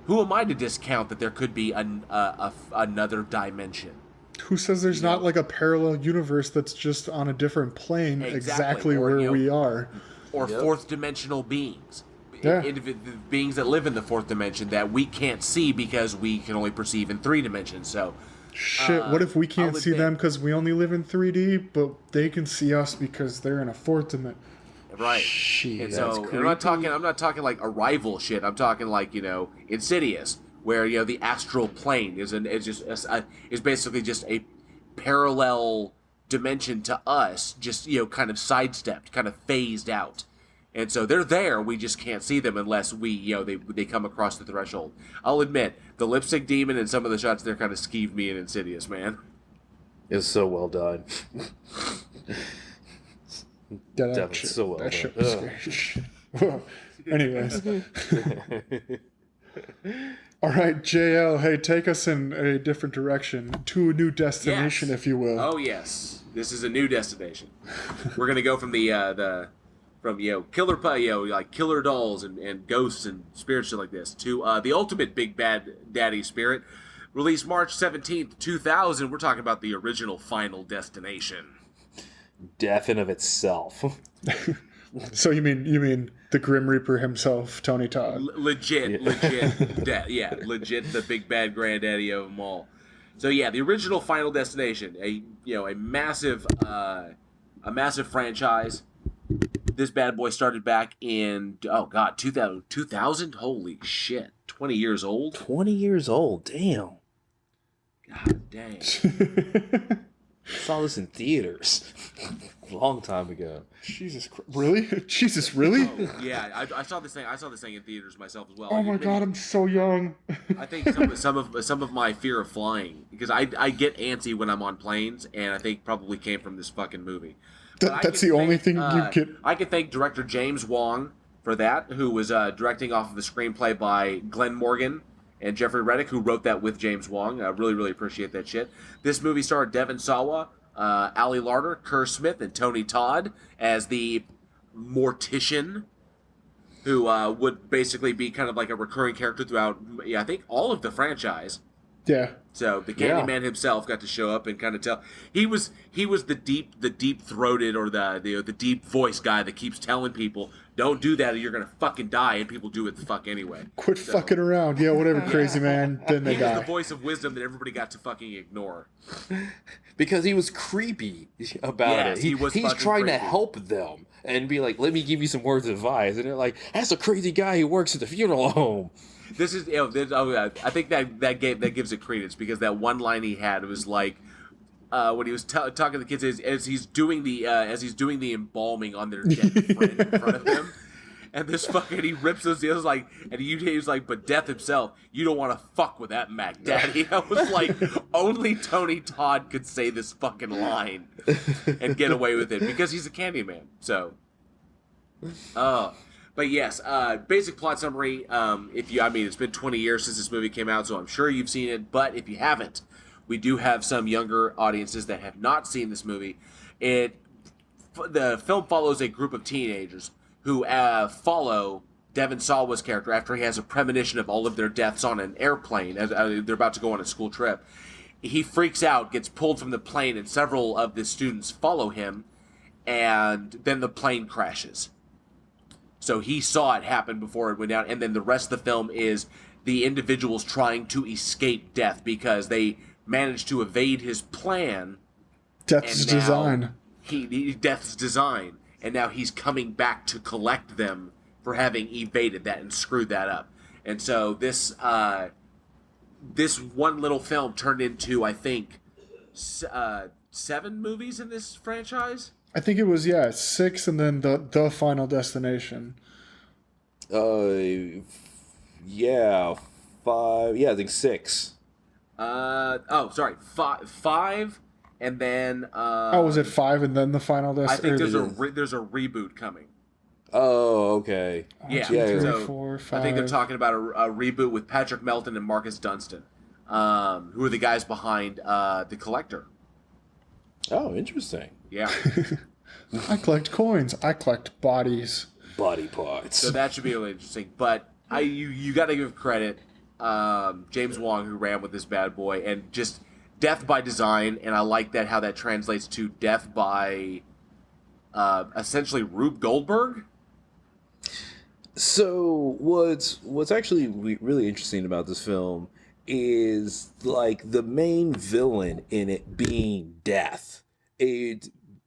Who am I to discount that there could be another dimension? Who says there's not like a parallel universe that's just on a different plane, exactly where we are? Or fourth dimensional beings. Yeah. Beings that live in the fourth dimension that we can't see because we can only perceive in 3 dimensions. So, shit, what if we can't see them because we only live in 3D, but they can see us because they're in a 4th dimension? Right. Shit, and so I'm not talking like Arrival shit. I'm talking like Insidious, where the astral plane is basically just a parallel dimension to us, just kind of sidestepped, kind of phased out. And so they're there, we just can't see them unless they come across the threshold. I'll admit, the lipstick demon and some of the shots there kind of skeeved me in Insidious, man. It's so well done. Yeah, that shit, so well that done. Shit was scary. Anyways. All right, JL, hey, take us in a different direction, to a new destination, if you will. Oh, yes. This is a new destination. We're going to go from the from like killer dolls and ghosts and spirits shit like this to the ultimate big bad daddy spirit, released March 17th, 2000. We're talking about the original Final Destination. Death in of itself. So you mean the Grim Reaper himself, Tony Todd? Legit, the big bad granddaddy of them all. So yeah, the original Final Destination, a massive franchise. This bad boy started back in 2000. Holy shit, 20 years old. 20 years old, damn. God dang. Saw this in theaters a long time ago. Jesus Christ. Really? Jesus, really? Oh, yeah, I saw this thing in theaters myself as well. Oh my God, I'm so young. I think some of my fear of flying, because I get antsy when I'm on planes, and I think probably came from this fucking movie. That's the only thing you get. I could thank director James Wong for that, who was directing off of a screenplay by Glenn Morgan and Jeffrey Reddick, who wrote that with James Wong. I really, really appreciate that shit. This movie starred Devon Sawa, Ali Larter, Kerr Smith, and Tony Todd as the mortician, who would basically be kind of like a recurring character throughout, I think, all of the franchise. Yeah. So the Candyman himself got to show up and kind of tell. He was the deep throated or the deep voice guy that keeps telling people, don't do that or you're gonna fucking die, and people do it the fuck anyway. Quit fucking around. Yeah, whatever, crazy man. Then they die. He was the voice of wisdom that everybody got to fucking ignore. Because he was creepy about it. He's trying to help them and be like, let me give you some words of advice. And they're like, that's a crazy guy who works at the funeral home. This is, I think that gives it credence, because that one line he had was like, when he was talking to the kids as he's doing the embalming on their dead friend in front of him, and this fucking he rips those deals like, and he was like, but death himself, you don't want to fuck with that Mac Daddy. I was like, only Tony Todd could say this fucking line and get away with it, because he's a Candyman. So, but yes, basic plot summary. It's been 20 years since this movie came out, so I'm sure you've seen it. But if you haven't, we do have some younger audiences that have not seen this movie. The film follows a group of teenagers who follow Devon Sawa's character after he has a premonition of all of their deaths on an airplane as they're about to go on a school trip. He freaks out, gets pulled from the plane, and several of the students follow him, and then the plane crashes. So he saw it happen before it went down, and then the rest of the film is the individuals trying to escape death because they managed to evade his plan. Death's design. Death's design. And now he's coming back to collect them for having evaded that and screwed that up. And so this one little film turned into, I think, 7 movies in this franchise? I think it was, 6, and then the Final Destination. 5. Yeah, I think 6. 5, and then... was it 5 and then the Final Destination? I think there's a reboot coming. Oh, okay. Yeah, 2, 3, 4, 5. I think they're talking about a reboot with Patrick Melton and Marcus Dunstan, who are the guys behind The Collector. Oh, interesting. Yeah. I collect coins. I collect bodies. Body parts. So that should be really interesting. But you got to give credit, James Wong, who ran with this bad boy, and just death by design. And I like that how that translates to death by essentially Rube Goldberg. So what's actually really interesting about this film is like the main villain in it being death.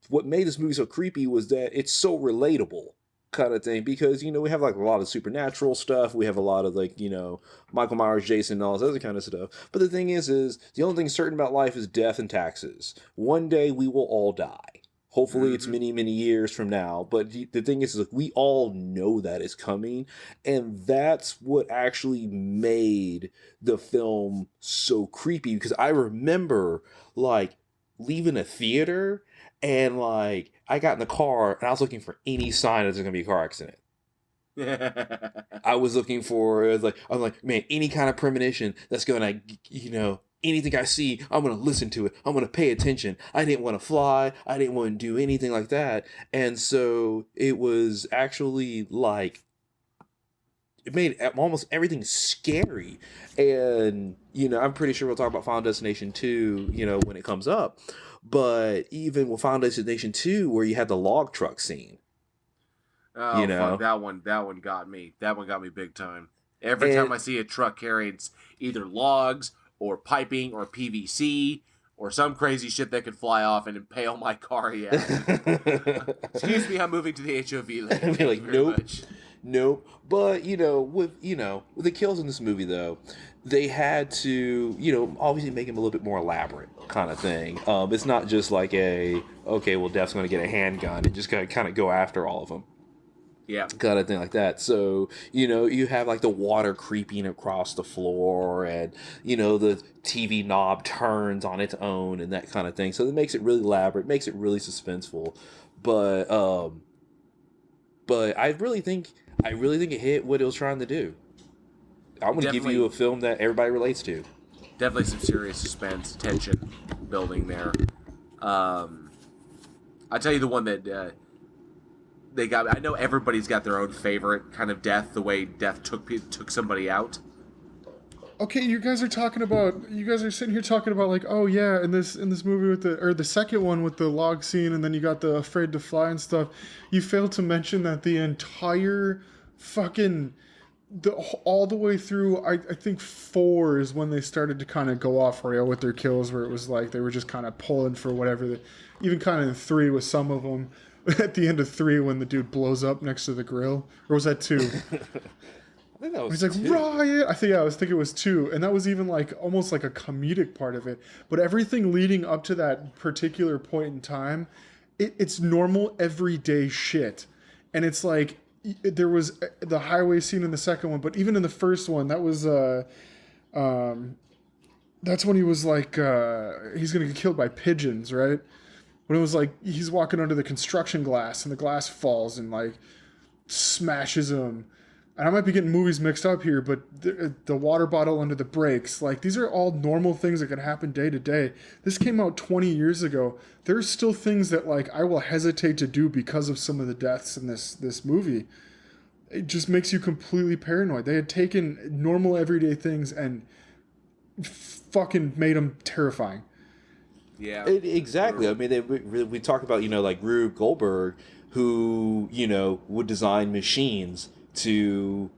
What made this movie so creepy was that it's so relatable kind of thing, because we have like a lot of supernatural stuff, we have a lot of like Michael Myers, Jason, and all this other kind of stuff, but the thing is the only thing certain about life is death and taxes. One day we will all die. Hopefully it's many, many years from now. But the thing is like, we all know that is coming. And that's what actually made the film so creepy. Because I remember like leaving a theater and like I got in the car and I was looking for any sign that there's going to be a car accident. I was looking for, I'm like, man, any kind of premonition that's going to, anything I see, I'm going to listen to it. I'm going to pay attention. I didn't want to fly. I didn't want to do anything like that. And so it was actually like, it made almost everything scary. And, I'm pretty sure we'll talk about Final Destination 2, when it comes up. But even with Final Destination 2, where you had the log truck scene. Oh, fuck, that one got me. That one got me big time. Every time I see a truck carrying either logs or piping or PVC or some crazy shit that could fly off and impale my car, yeah. Excuse me, I'm moving to the HOV lane. I'd be like, nope. But with the kills in this movie, though, they had to obviously make them a little bit more elaborate kind of thing. It's not just like Death's going to get a handgun and just kind of go after all of them. Yeah. Kind of thing like that. So, you have like the water creeping across the floor and, the TV knob turns on its own and that kind of thing. So it makes it really elaborate, makes it really suspenseful. But I really think it hit what it was trying to do. I'm going to give you a film that everybody relates to. Definitely some serious suspense, tension building there. I'll tell you the one that they got. I know everybody's got their own favorite kind of death, the way death took somebody out. Okay, you guys are sitting here talking about like, oh yeah, in this movie with the second one with the log scene, and then you got the Afraid to Fly and stuff. You failed to mention that the entire fucking all the way through, I think 4 is when they started to kind of go off rail with their kills, where it was like they were just kind of pulling for whatever. Even kind of in 3 with some of them. At the end of 3, when the dude blows up next to the grill, or was that 2? I think that was. He's like 2. Riot. I was thinking it was 2, and that was even like almost like a comedic part of it. But everything leading up to that particular point in time, it's normal everyday shit, and it's like there was the highway scene in the second one, but even in the first one, that was that's when he was like he's gonna get killed by pigeons, right? When it was like he's walking under the construction glass and the glass falls and like smashes him. And I might be getting movies mixed up here, but the water bottle under the brakes, like these are all normal things that can happen day to day. This came out 20 years ago. There's still things that like I will hesitate to do because of some of the deaths in this movie. It just makes you completely paranoid. They had taken normal everyday things and fucking made them terrifying. Yeah, exactly. I mean, we talk about like Rube Goldberg, who would design machines to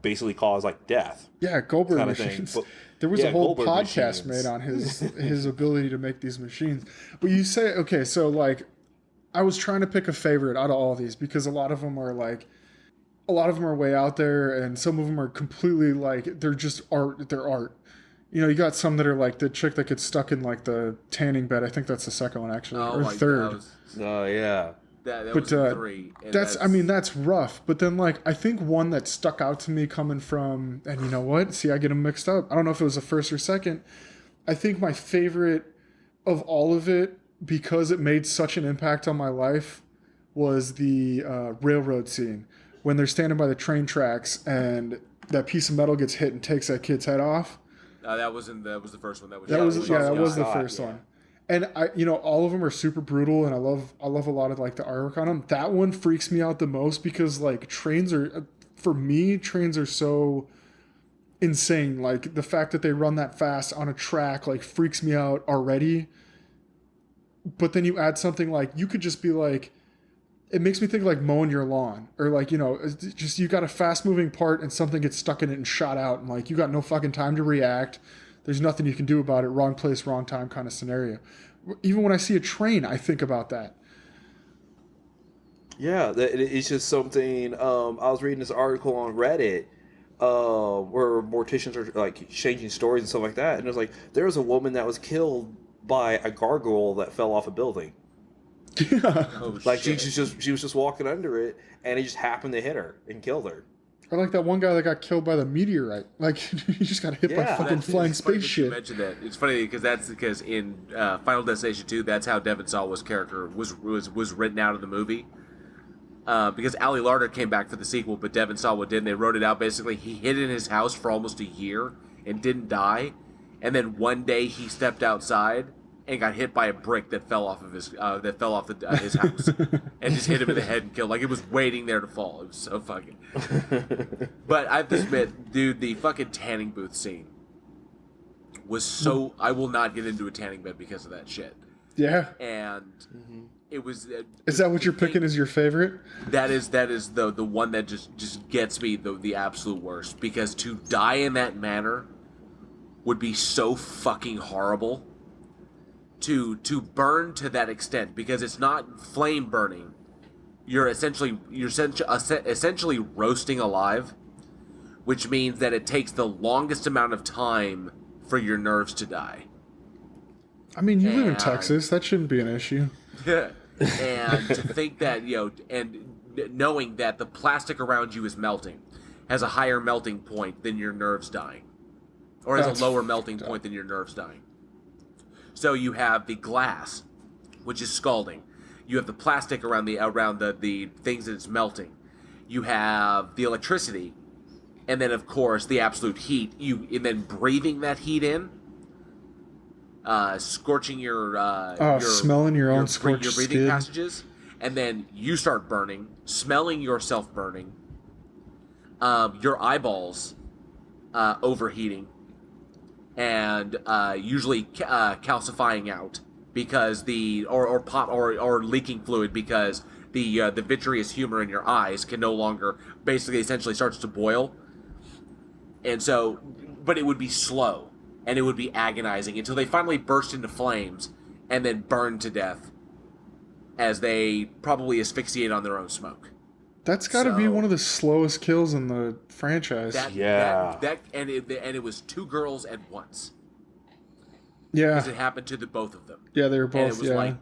basically cause like death. Yeah, Goldberg machines. There was a whole Goldberg podcast made on his ability to make these machines. But you say, okay, so like, I was trying to pick a favorite out of all of these because a lot of them are way out there, and some of them are completely like they're just art. They're art. You got some that are like the chick that gets stuck in like the tanning bed. I think that's the second one actually, or third. Oh yeah. That was 3. That's rough. But then like I think one that stuck out to me coming from, and you know what? See, I get them mixed up. I don't know if it was the first or second. I think my favorite of all of it, because it made such an impact on my life, was the railroad scene when they're standing by the train tracks and that piece of metal gets hit and takes that kid's head off. That was the first one. That was the first one. And all of them are super brutal, and I love a lot of like the artwork on them. That one freaks me out the most because like trains are so insane. Like the fact that they run that fast on a track like freaks me out already. But then you add something like you could just be like, it makes me think like mowing your lawn, or like just you got a fast moving part and something gets stuck in it and shot out, and like you got no fucking time to react. There's nothing you can do about it. Wrong place, wrong time kind of scenario. Even when I see a train, I think about that. Yeah, it's just something. I was reading this article on Reddit where morticians are like changing stories and stuff like that, and it was like there was a woman that was killed by a gargoyle that fell off a building. Yeah. Oh, like shit. She was just walking under it, and it just happened to hit her and killed her. Or like that one guy that got killed by the meteorite. Like he just got hit by fucking flying space shit. You mentioned that. It's funny because in Final Destination 2, that's how Devon Sawa's character was written out of the movie. Because Ali Larter came back for the sequel, but Devon Sawa didn't. They wrote it out basically. He hid in his house for almost a year and didn't die. and then one day he stepped outside and got hit by a brick that fell off of his his house and just hit him in the head and killed. Like, it was waiting there to fall. It was so fucking. But I have to admit, dude, the fucking tanning booth scene was so. I will not get into a tanning bed because of that shit. Yeah. And it was. Is that what you're picking as your favorite? That is the one that just gets me the absolute worst, because to die in that manner would be so fucking horrible. To burn to that extent, because it's not flame burning. You're essentially roasting alive, which means that it takes the longest amount of time for your nerves to die. I mean, you live in Texas. That shouldn't be an issue. Yeah. And to think that, and knowing that the plastic around you is melting, has a higher melting point than your nerves dying. Or has a lower melting point than your nerves dying. So you have the glass, which is scalding. You have the plastic around the things that it's melting. You have the electricity, and then of course the absolute heat. And then breathing that heat in, scorching your smelling your own scorched your breathing skin. passages, and then you start burning, smelling yourself burning. Your eyeballs overheating. And usually calcifying out because or leaking fluid, because the vitreous humor in your eyes can no longer, basically essentially starts to boil. And so, but it would be slow and it would be agonizing until they finally burst into flames and then burn to death as they probably asphyxiate on their own smoke. That's got to be one of the slowest kills in the franchise. And it was two girls at once. Yeah. Because it happened to the both of them. Yeah, they were both. And it was like,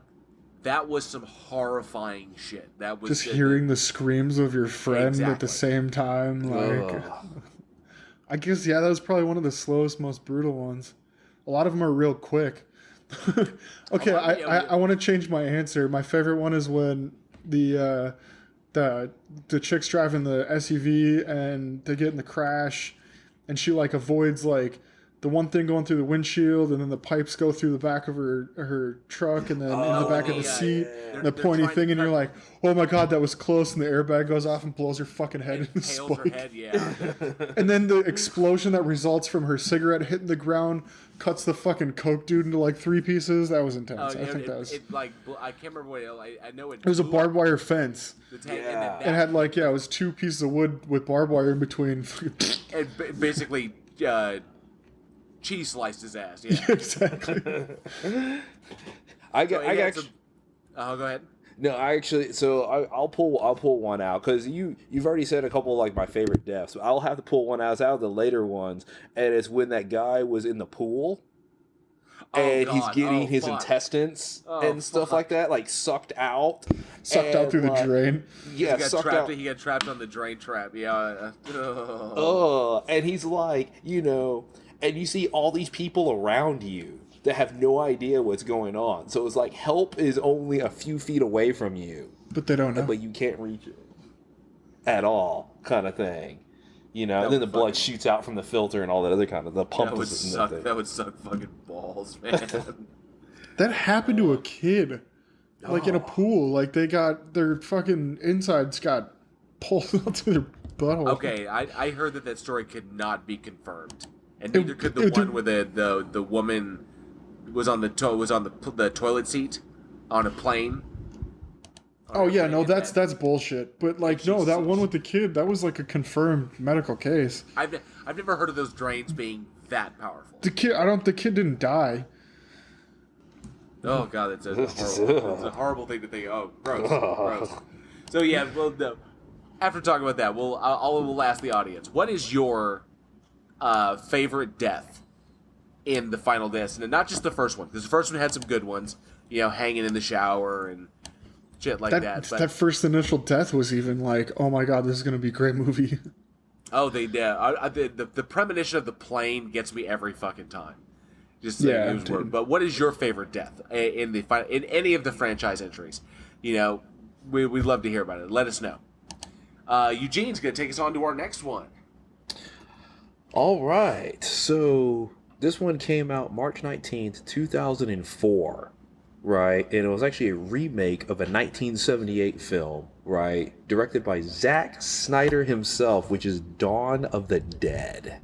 that was some horrifying shit. That was just hearing the screams of your friend at the same time. Like, I guess that was probably one of the slowest, most brutal ones. A lot of them are real quick. Okay, I want to change my answer. My favorite one is when the chick's driving the SUV and they get in the crash, and she like avoids like the one thing going through the windshield, and then the pipes go through the back of her truck, and then in the back of the seat, the pointy thing, and you're like, oh my god, that was close, and the airbag goes off and blows her fucking head in the spike. Her head, yeah. And then the explosion that results from her cigarette hitting the ground cuts the fucking coke dude into like 3 pieces. That was intense. I think that was. I can't remember what I know it. It was a barbed wire fence. It had like it was 2 pieces of wood with barbed wire in between. And basically, cheese sliced his ass. Yeah, exactly. Go ahead. No, I'll pull one out, because you've already said a couple of like my favorite deaths. I'll have to pull one out of the later ones, and it's when that guy was in the pool, and he's getting his intestines and stuff like that, like sucked out through the drain. Yeah, sucked out. He got trapped on the drain trap. Yeah. And he's like, and you see all these people around you that have no idea what's going on. So it's like help is only a few feet away from you, but they don't know. But you can't reach it at all, kind of thing. And then the blood shoots out from the filter and all that other kind of the pump. That would suck fucking balls, man. That happened to a kid, like in a pool. Like they got their fucking insides got pulled out to their butthole. Okay, I heard that story could not be confirmed, and neither could the one where the woman was on the toilet seat on a plane. Oh yeah, no, that's bullshit. But like, no, that one with the kid, that was like a confirmed medical case. I've never heard of those drains being that powerful. The kid didn't die. Oh god, that's a horrible thing to think. Oh, gross. So yeah, well, no. After talking about that, we'll ask the audience, what is your favorite death in the final deaths, and not just the first one, because the first one had some good ones, hanging in the shower and shit like that. But that first initial death was even like, oh my god, this is gonna be a great movie. Oh, the premonition of the plane gets me every fucking time. Just saying, it was weird. But what is your favorite death in any of the franchise entries? We'd love to hear about it. Let us know. Eugene's gonna take us on to our next one. All right, so This one came out March 19th, 2004, right? And it was actually a remake of a 1978 film, right? Directed by Zack Snyder himself, which is Dawn of the Dead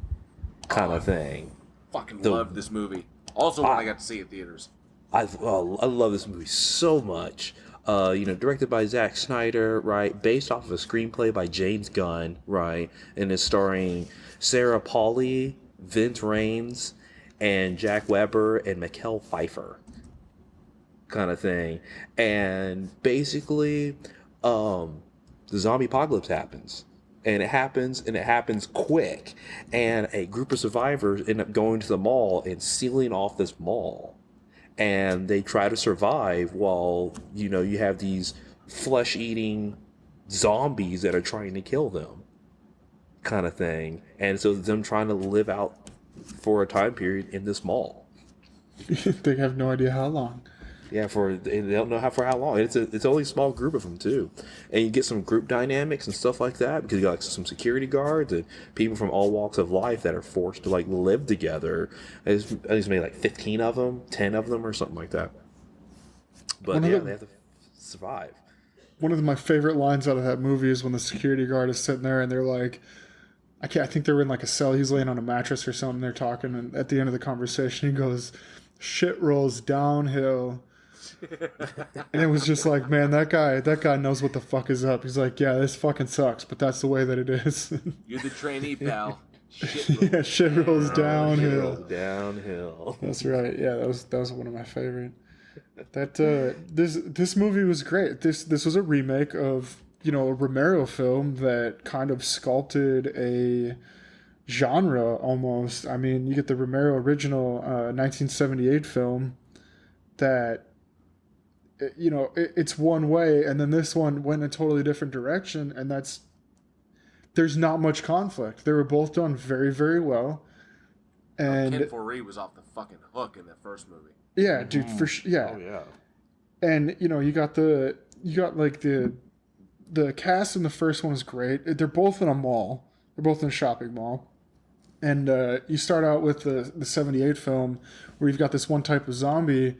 kind of thing. Fucking love this movie. Also, when I got to see it in theaters. I love this movie so much. Directed by Zack Snyder, right? Based off of a screenplay by James Gunn, right? And it's starring Sarah Polley, Vince Raines, and Jack Weber and Mikel Pfeiffer, kind of thing. And basically, the zombie apocalypse happens. And it happens quick. And a group of survivors end up going to the mall and sealing off this mall. And they try to survive while, you have these flesh-eating zombies that are trying to kill them, kind of thing. And so them trying to live out for a time period in this mall. They have no idea how long. Yeah, they don't know for how long. It's only a small group of them too, and you get some group dynamics and stuff like that because you got some security guards and people from all walks of life that are forced to live together. There's maybe 15 of them, 10 of them, or something like that. But they have to survive. One of my favorite lines out of that movie is when the security guard is sitting there and they're like, I think they were in a cell. He's laying on a mattress or something. They're talking, and at the end of the conversation, he goes, "Shit rolls downhill." And it was just like, man, that guy knows what the fuck is up. He's like, yeah, this fucking sucks, but that's the way that it is. You're the trainee, pal. Shit rolls downhill. Downhill. That's right. Yeah, that was one of my favorite. This movie was great. This was a remake of a Romero film that kind of sculpted a genre almost. I mean, you get the Romero original 1978 film that. It's one way, and then this one went in a totally different direction, and there's not much conflict. They were both done very, very well. And Ken Foree was off the fucking hook in that first movie. Yeah, dude, for sure. Yeah. Oh yeah. And you got the cast in the first one is great. They're both in a mall. They're both in a shopping mall. And you start out with the 78 film where you've got this one type of zombie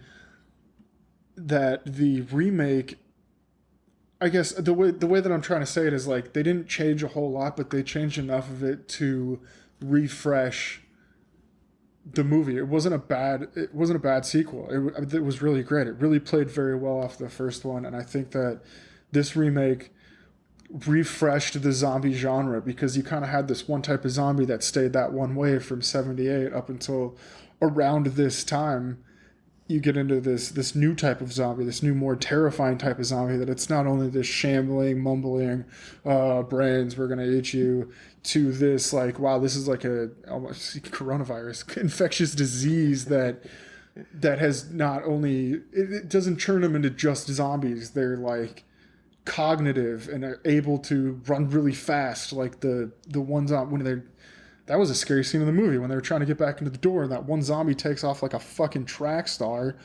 that the remake, I guess the way that I'm trying to say it is they didn't change a whole lot, but they changed enough of it to refresh the movie. It wasn't a bad sequel. It was really great. It really played very well off the first one, and I think that this remake refreshed the zombie genre because you kind of had this one type of zombie that stayed that one way from 78 up until around this time. You get into this new type of zombie, this new, more terrifying type of zombie, that it's not only this shambling, mumbling, brains, we're going to eat you, to this, wow, this is a almost coronavirus, infectious disease that has not only, it doesn't turn them into just zombies. They're cognitive and are able to run really fast, the ones on when they're. That was a scary scene in the movie when they were trying to get back into the door and that one zombie takes off like a fucking track star.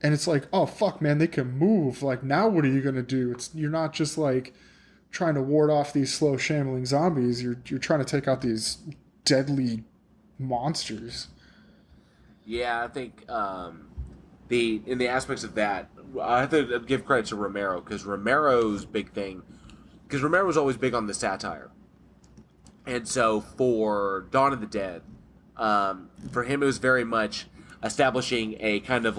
And it's oh, fuck, man, they can move. Now what are you going to do? You're not just trying to ward off these slow, shambling zombies. You're trying to take out these deadly monsters. Yeah, I think in the aspects of that, I have to give credit to Romero because Romero's big thing, because Romero was always big on the satire. And so for Dawn of the Dead, for him it was very much establishing a kind of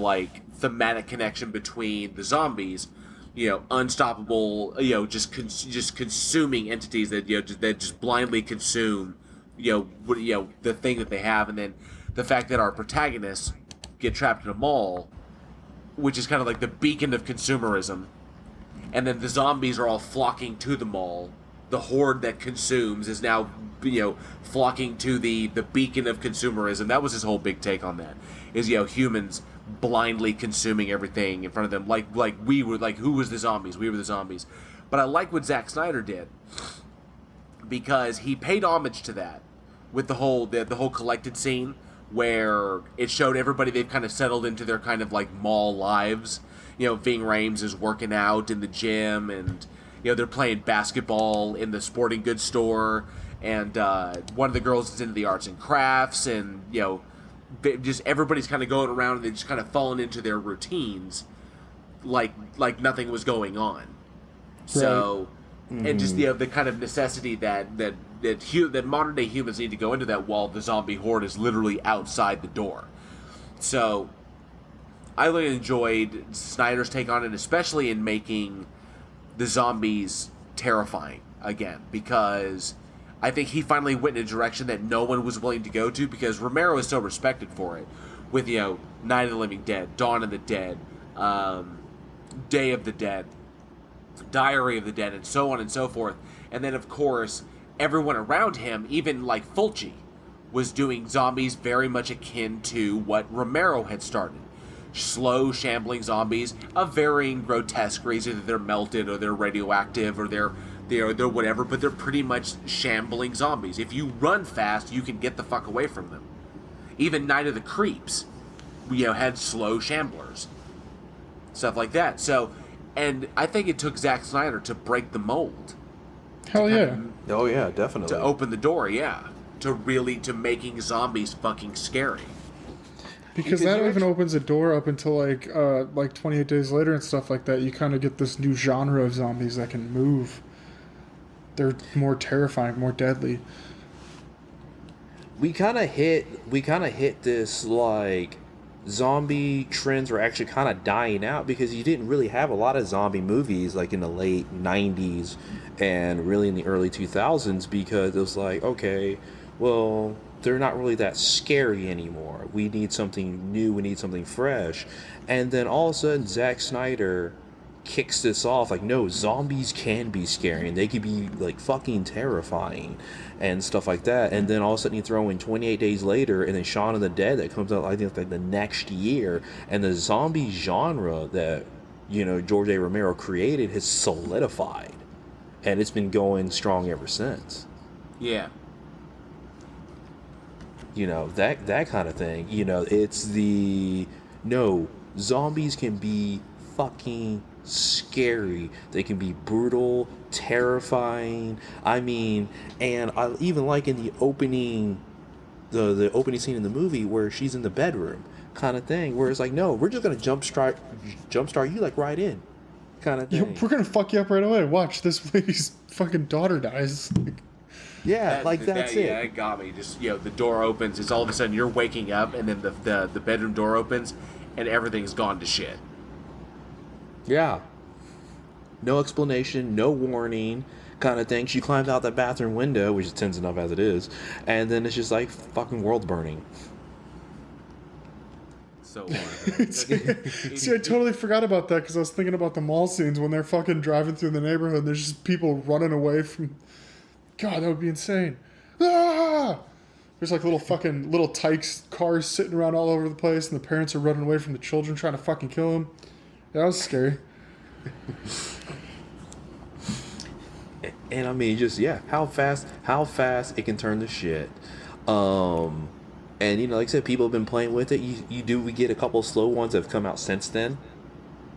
thematic connection between the zombies, unstoppable, just consuming entities that that just blindly consume, the thing that they have, and then the fact that our protagonists get trapped in a mall, which is kind of the beacon of consumerism, and then the zombies are all flocking to the mall. The horde that consumes is now, flocking to the beacon of consumerism. That was his whole big take on that. Is humans blindly consuming everything in front of them, we were, who was the zombies? We were the zombies. But I like what Zack Snyder did because he paid homage to that with the whole collected scene where it showed everybody they've kind of settled into their kind of mall lives. Ving Rhames is working out in the gym and. They're playing basketball in the sporting goods store, and one of the girls is into the arts and crafts, and just everybody's kind of going around and they just kind of fallen into their routines, like nothing was going on. So, and just the kind of necessity that modern day humans need to go into that while the zombie horde is literally outside the door. So, I really enjoyed Snyder's take on it, especially in making the zombies terrifying again, because I think he finally went in a direction that no one was willing to go to, because Romero is so respected for it, with, Night of the Living Dead, Dawn of the Dead, Day of the Dead, Diary of the Dead, and so on and so forth. And then, of course, everyone around him, even like Fulci, was doing zombies very much akin to what Romero had started. Slow, shambling zombies of varying grotesqueries. Either they're melted, or they're radioactive, or they're whatever, but they're pretty much shambling zombies. If you run fast, you can get the fuck away from them. Even Night of the Creeps, had slow shamblers. Stuff like that. So, and I think it took Zack Snyder to break the mold. Hell yeah. Oh yeah, definitely. To open the door, to making zombies fucking scary. Because that even opens the door up until like 28 Days Later and stuff like that. You kind of get this new genre of zombies that can move. They're more terrifying, more deadly. We kind of hit this like zombie trends were actually kind of dying out, because you didn't really have a lot of zombie movies like in the late 90s and really in the early 2000s, because it was like, okay, well, they're not really that scary anymore. We need something new. We need something fresh. And then all of a sudden, Zack Snyder kicks this off like, no, zombies can be scary and they can be like fucking terrifying and stuff like that. And then all of a sudden you throw in 28 Days Later and then Shaun of the Dead that comes out, I think, like the next year. And the zombie genre that, George A. Romero created has solidified. And it's been going strong ever since. Yeah. That kind of thing. It's no, zombies can be fucking scary. They can be brutal, terrifying. I mean, and I even like in the opening, the opening scene in the movie where she's in the bedroom kind of thing, where it's like, no, we're just gonna jumpstart you like right in kind of thing. We're gonna fuck you up right away. Watch, this lady's fucking daughter dies. Yeah, that's it. Yeah, it got me. Just the door opens. It's all of a sudden you're waking up, and then the bedroom door opens, and everything's gone to shit. Yeah. No explanation, no warning, kind of thing. She climbs out that bathroom window, which is tense enough as it is, and then it's just like fucking world burning. So See, I totally forgot about that because I was thinking about the mall scenes when they're fucking driving through the neighborhood and there's just people running away from. God, that would be insane. Ah! There's like little tykes cars sitting around all over the place, and the parents are running away from the children trying to fucking kill them. Yeah, that was scary. And I mean, just how fast it can turn to shit. And like I said, people have been playing with it. We get a couple slow ones that have come out since then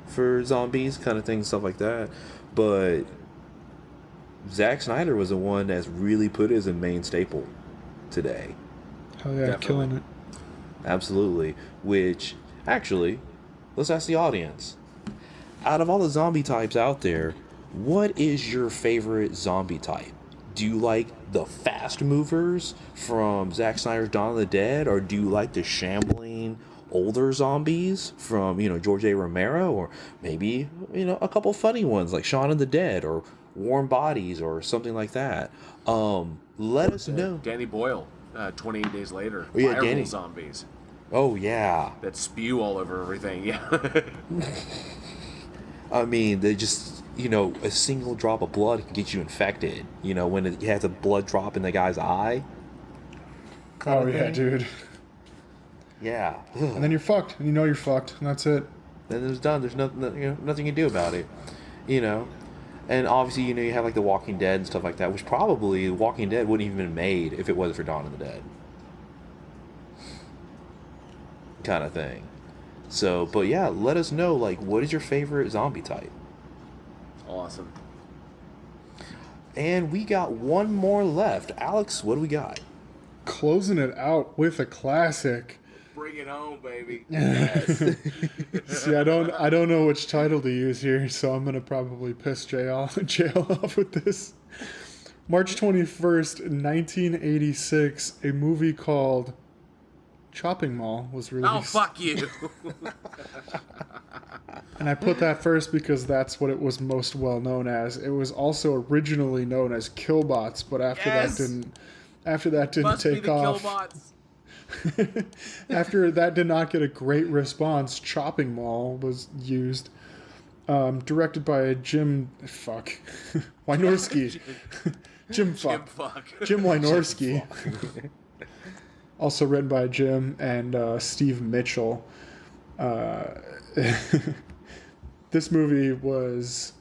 for zombies, kind of thing, stuff like that. But Zack Snyder was the one that's really put it as a main staple today. Hell yeah, definitely. Killing it. Absolutely. Which, actually, let's ask the audience. Out of all the zombie types out there, what is your favorite zombie type? Do you like the fast movers from Zack Snyder's Dawn of the Dead, or do you like the shambling older zombies from, George A. Romero, or maybe, a couple funny ones like Shaun of the Dead or Warm Bodies or something like that? Let us know. Danny Boyle, 28 Days Later. Oh, yeah, Viral zombies. Oh, yeah. That spew all over everything, yeah. I mean, they just, a single drop of blood can get you infected. When you have the blood drop in the guy's eye. Oh, yeah, dude. Yeah. And then you're fucked. And you're fucked. And that's it. Then it's done. There's nothing, nothing you can do about it. And obviously, you have like The Walking Dead and stuff like that, which probably The Walking Dead wouldn't even been made if it wasn't for Dawn of the Dead. Kind of thing. So, but yeah, let us know, like, what is your favorite zombie type? Awesome. And we got one more left. Alex, what do we got? Closing it out with a classic. Bring it home, baby. Yes. See, I don't know which title to use here, so I'm gonna probably piss jail off with this. March 21st, 1986, a movie called Chopping Mall was released. Oh, fuck you. And I put that first because that's what it was most well known as. It was also originally known as Killbots, but after that didn't Must take be the off. Killbots. After that did not get a great response, Chopping Mall was used. Directed by Jim Wynorski. Jim Wynorski. Also written by Jim and Steve Mitchell. This movie was...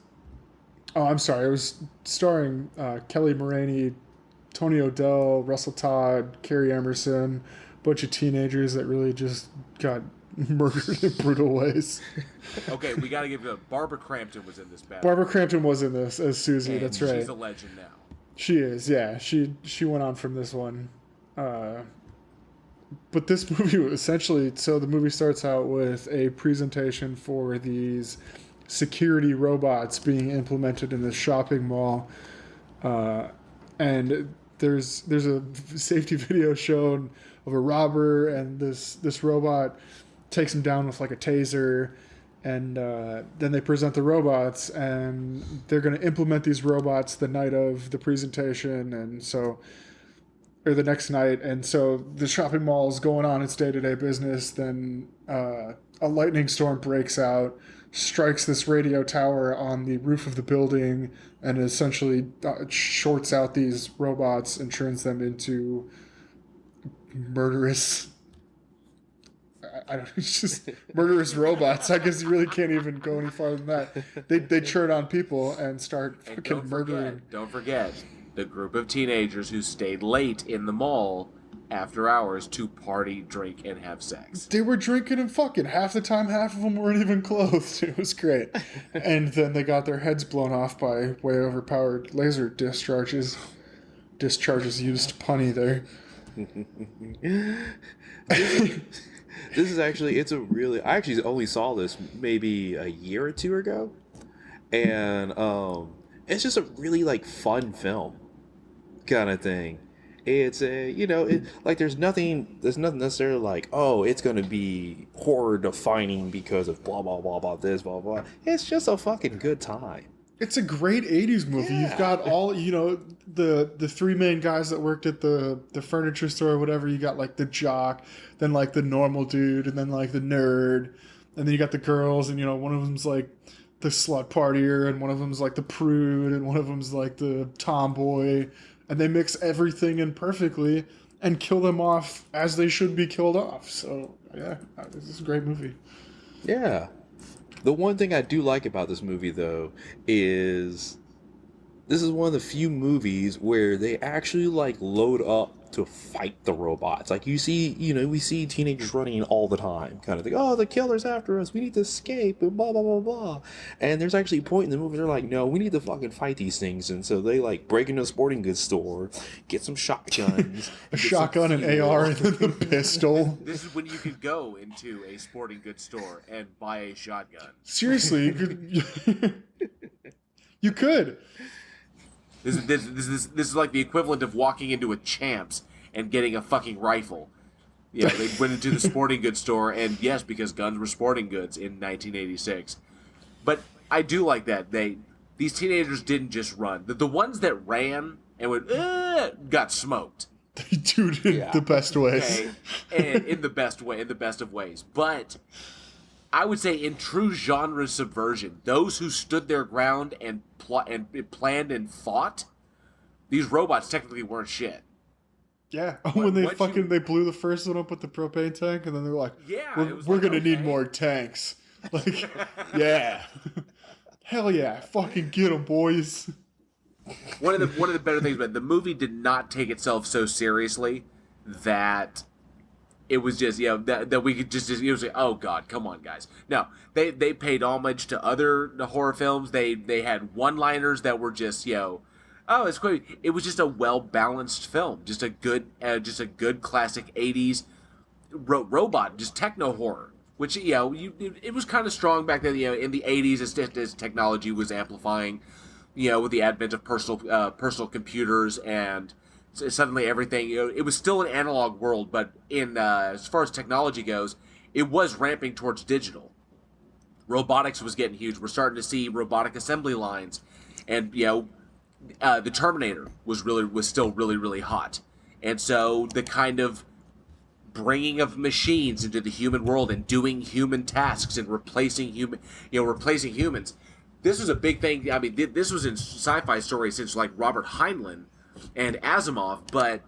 Oh, I'm sorry. It was starring Kelly Moraney, Tony O'Dell, Russell Todd, Carrie Emerson, a bunch of teenagers that really just got murdered in brutal ways. Okay, we got to give it. Barbara Crampton was in this bad. Barbara Crampton was in this as Susie. And that's right. She's a legend now. She is, yeah. She went on from this one. But this movie essentially, so the movie starts out with a presentation for these security robots being implemented in this shopping mall. And there's a safety video shown of a robber, and this robot takes him down with like a taser. And then they present the robots, and they're going to implement these robots the night of the presentation, or the next night. And so the shopping mall is going on its day-to-day business. Then a lightning storm breaks out, strikes this radio tower on the roof of the building, and essentially shorts out these robots and turns them into murderous... I don't know, it's just murderous robots. I guess you really can't even go any farther than that. They churn on people and start fucking murdering. Don't forget the group of teenagers who stayed late in the mall after hours to party, drink, and have sex. They were drinking and fucking. Half the time, half of them weren't even clothed. It was great. And then they got their heads blown off by way overpowered laser discharges. Discharges used punny there. This is actually, I actually only saw this maybe a year or two ago. And it's just a really like fun film kind of thing. It's there's nothing necessarily like, oh, it's going to be horror defining because of blah, blah, blah, blah, this, blah, blah. It's just a fucking good time. It's a great 80s movie. Yeah. You've got all, the three main guys that worked at the furniture store or whatever. You got like the jock, then like the normal dude, and then like the nerd. And then you got the girls, and one of them's like the slut partier, and one of them's like the prude, and one of them's like the tomboy. And they mix everything in perfectly and kill them off as they should be killed off. So, yeah, this is a great movie. Yeah. The one thing I do like about this movie, though, is this is one of the few movies where they actually, like, load up to fight the robots. Like, we see teenagers running all the time, kind of thing. Oh, the killer's after us. We need to escape, and blah, blah, blah, blah. And there's actually a point in the movie they're like, no, we need to fucking fight these things. And so they, like, break into a sporting goods store, get some shotguns. A shotgun, an AR, and then the pistol. This is when you could go into a sporting goods store and buy a shotgun. Seriously, you could. You could. This is like the equivalent of walking into a Champs and getting a fucking rifle. Yeah, they went into the sporting goods store, and yes, because guns were sporting goods in 1986. But I do like that these teenagers didn't just run. The ones that ran and went got smoked. Dude, in the best ways. Okay? And in the best of ways. But I would say in true genre subversion, those who stood their ground and planned and fought, these robots technically weren't shit. Yeah. When they blew the first one up with the propane tank, and then they're like, we're gonna need more tanks. Like, yeah. Hell yeah. Fucking get them, boys. One of the better things about the movie did not take itself so seriously that it was just, that we could just say, oh God, come on, guys. No, they paid homage to other horror films. They had one-liners that were just, oh, it's great. It was just a well-balanced film, just a good classic 80s wrote Robot, just techno horror, which it was kind of strong back then. In the 80s, as technology was amplifying, with the advent of personal computers, and suddenly everything. It was still an analog world, but as far as technology goes, it was ramping towards digital. Robotics was getting huge. We're starting to see robotic assembly lines, and the Terminator was still really, really hot. And so the kind of bringing of machines into the human world and doing human tasks and replacing humans. This was a big thing. I mean, this was in sci-fi stories since like Robert Heinlein and Asimov. But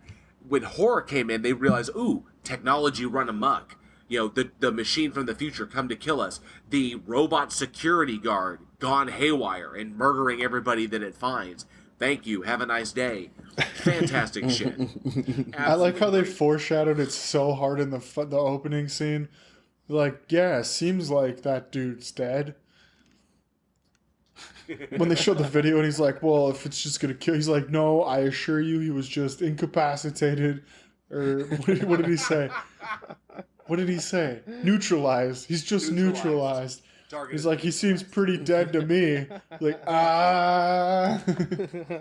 when horror came in, they realized, ooh, technology run amok. The machine from the future come to kill us. The robot security guard gone haywire and murdering everybody that it finds. Thank you. Have a nice day. Fantastic shit. Absolutely. I like how they foreshadowed it so hard in the opening scene. Like, yeah, seems like that dude's dead. When they showed the video and he's like, well, if it's just going to kill... He's like, no, I assure you he was just incapacitated. Or what did he say? What did he say? Neutralized. He's just neutralized. He's like, he seems pretty dead to me. Like,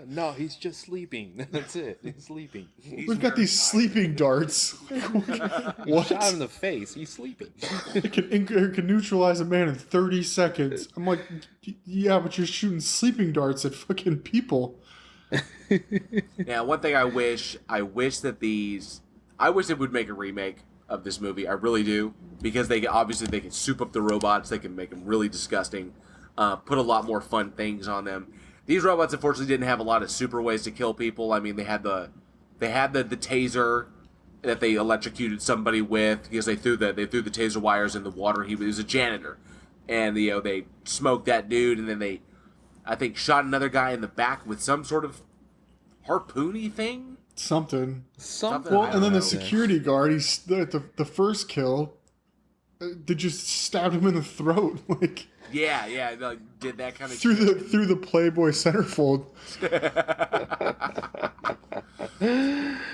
No, he's just sleeping. That's it. He's sleeping. We've got these sleeping darts. What? Shot him in the face. He's sleeping. It can neutralize a man in 30 seconds. I'm like, yeah, but you're shooting sleeping darts at fucking people. Now, one thing I wish they would make a remake of this movie. I really do, because they can soup up the robots, they can make them really disgusting, put a lot more fun things on them. These robots unfortunately didn't have a lot of super ways to kill people. I mean, they had the taser that they electrocuted somebody with, because they threw the taser wires in the water. He was a janitor, and they smoked that dude, and then they, I think, shot another guy in the back with some sort of harpoony thing. Something. Well, and then the security guard, the first kill, they just stabbed him in the throat, like. Yeah, like, did that kind of through the Playboy centerfold.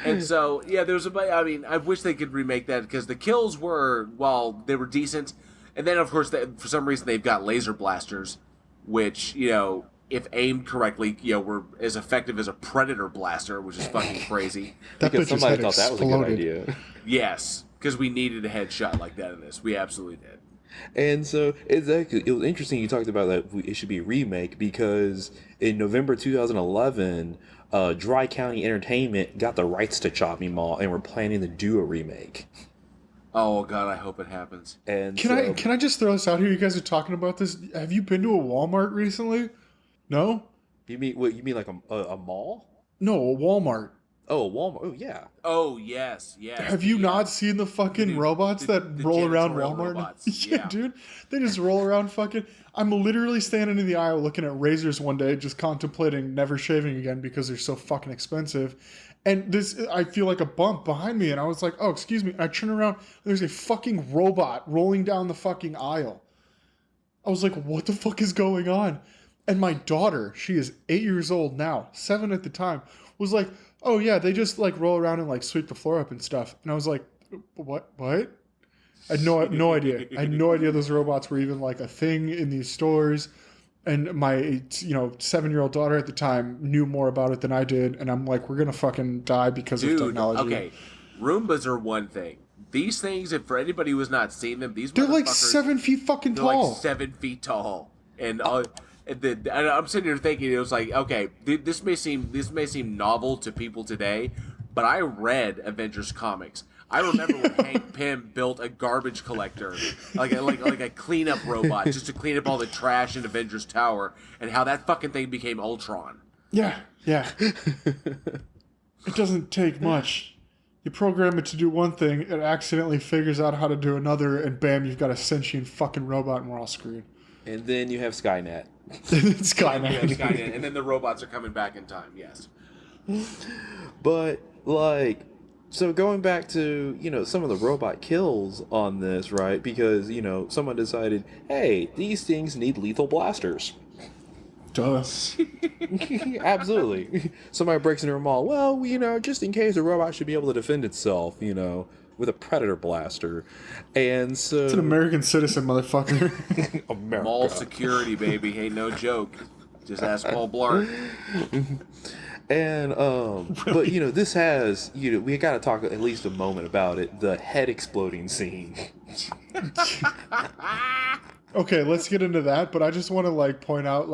And so, yeah, I wish they could remake that, because the kills were, well, they were decent, and then of course for some reason they've got laser blasters, which if aimed correctly, were as effective as a Predator blaster, which is fucking crazy. Because somebody thought that was a good idea. Yes, because we needed a headshot like that in this. We absolutely did. And so it was interesting you talked about that it should be a remake, because in November 2011, Dry County Entertainment got the rights to Chop Me Mall, and we're planning to do a remake. Oh God, I hope it happens. And can I just throw this out here? You guys are talking about this. Have you been to a Walmart recently? No? You mean what? You mean like a mall? No, a Walmart. Oh, Walmart. Oh, yeah. Oh, yes. Have you not seen the fucking robots that roll around Walmart? Yeah, dude. They just roll around fucking... I'm literally standing in the aisle looking at razors one day, just contemplating never shaving again because they're so fucking expensive. And I feel like a bump behind me, and I was like, oh, excuse me. And I turn around, and there's a fucking robot rolling down the fucking aisle. I was like, what the fuck is going on? And my daughter, she is 8 years old now, 7 at the time, was like, oh yeah, they just like roll around and like sweep the floor up and stuff. And I was like, what? I had no idea. I had no idea those robots were even like a thing in these stores. And my 7-year-old daughter at the time knew more about it than I did. And I'm like, we're going to fucking die because of technology. Okay, Roombas are one thing. These things, and for anybody who has not seen them, they're like 7 feet fucking tall. They're like 7 feet tall. And I'm sitting here thinking, it was like, okay, this may seem novel to people today, but I read Avengers comics. I remember when Hank Pym built a garbage collector, like a cleanup robot, just to clean up all the trash in Avengers Tower, and how that fucking thing became Ultron. Yeah. It doesn't take much. You program it to do one thing, it accidentally figures out how to do another, and bam, you've got a sentient fucking robot, and we're all screwed. And then you have Skynet. Skynet. And then the robots are coming back in time, yes. But, like, so going back to, some of the robot kills on this, right? Because, someone decided, hey, these things need lethal blasters. Duh. Absolutely. Somebody breaks into a mall. Well, just in case a robot should be able to defend itself, with a Predator blaster, and so It's an American citizen, motherfucker. America. Mall security, baby, ain't no joke. Just ask Paul Blart. And but this has we got to talk at least a moment about it. The head exploding scene. Okay, let's get into that. But I just want to point out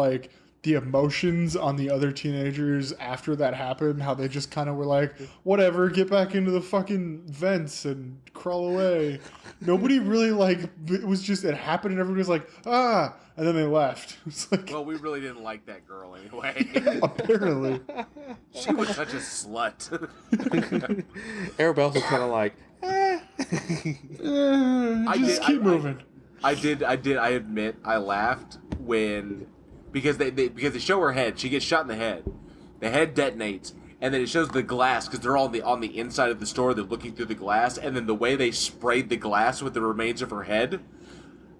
the emotions on the other teenagers after that happened. How they just kind of were like, whatever, get back into the fucking vents and crawl away. Nobody really it was just it happened and everybody was like, ah, and then they left. It's like, Well, we really didn't like that girl anyway. apparently. She was such a slut. Everybody else was kind of like, just keep moving. I admit I laughed when because they show her head. She gets shot in the head. The head detonates, and then it shows the glass because they're all on the inside of the store. They're looking through the glass, and then the way they sprayed the glass with the remains of her head